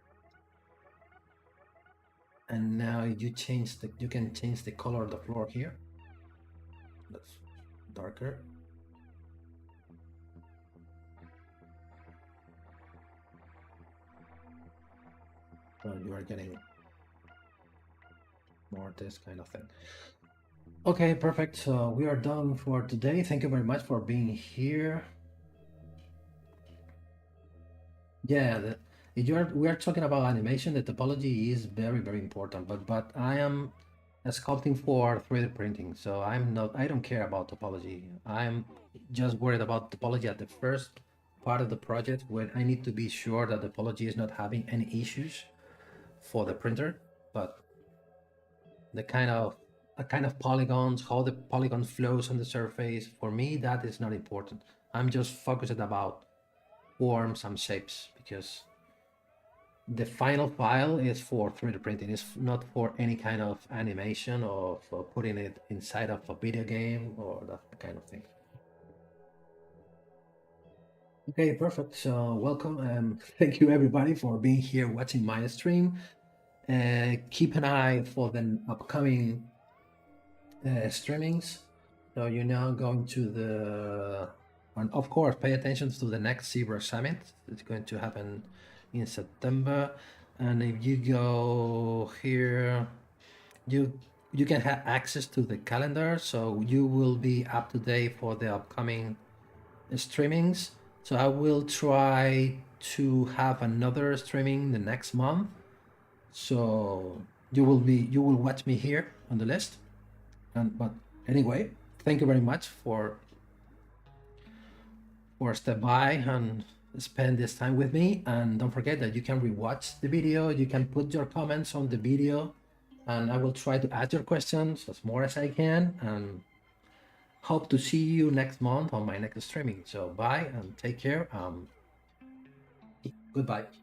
And now you can change the color of the floor here. That's darker. So you are getting more this kind of thing. Okay, perfect. So we are done for today. Thank you very much for being here. Yeah, we are talking about animation. The topology is very, very important, but I am sculpting for 3D printing, so I don't care about topology. I'm just worried about topology at the first part of the project, when I need to be sure that the topology is not having any issues for the printer. But the kind of polygons, how the polygon flows on the surface, for me that is not important. I'm just focused about forms and shapes, because the final file is for 3D printing. It's not for any kind of animation or for putting it inside of a video game or that kind of thing. Okay, perfect. So welcome and thank you everybody for being here watching my stream. Keep an eye for the upcoming streamings. So you're now going to the, and of course, pay attention to the next ZBrush Summit. It's going to happen in September. And if you go here, you can have access to the calendar, so you will be up to date for the upcoming streamings. So I will try to have another streaming the next month. So you will watch me here on the list. But anyway, thank you very much for step by and spend this time with me. And don't forget that you can rewatch the video. You can put your comments on the video, and I will try to answer your questions as more as I can. And hope to see you next month on my next streaming. So bye and take care. Goodbye.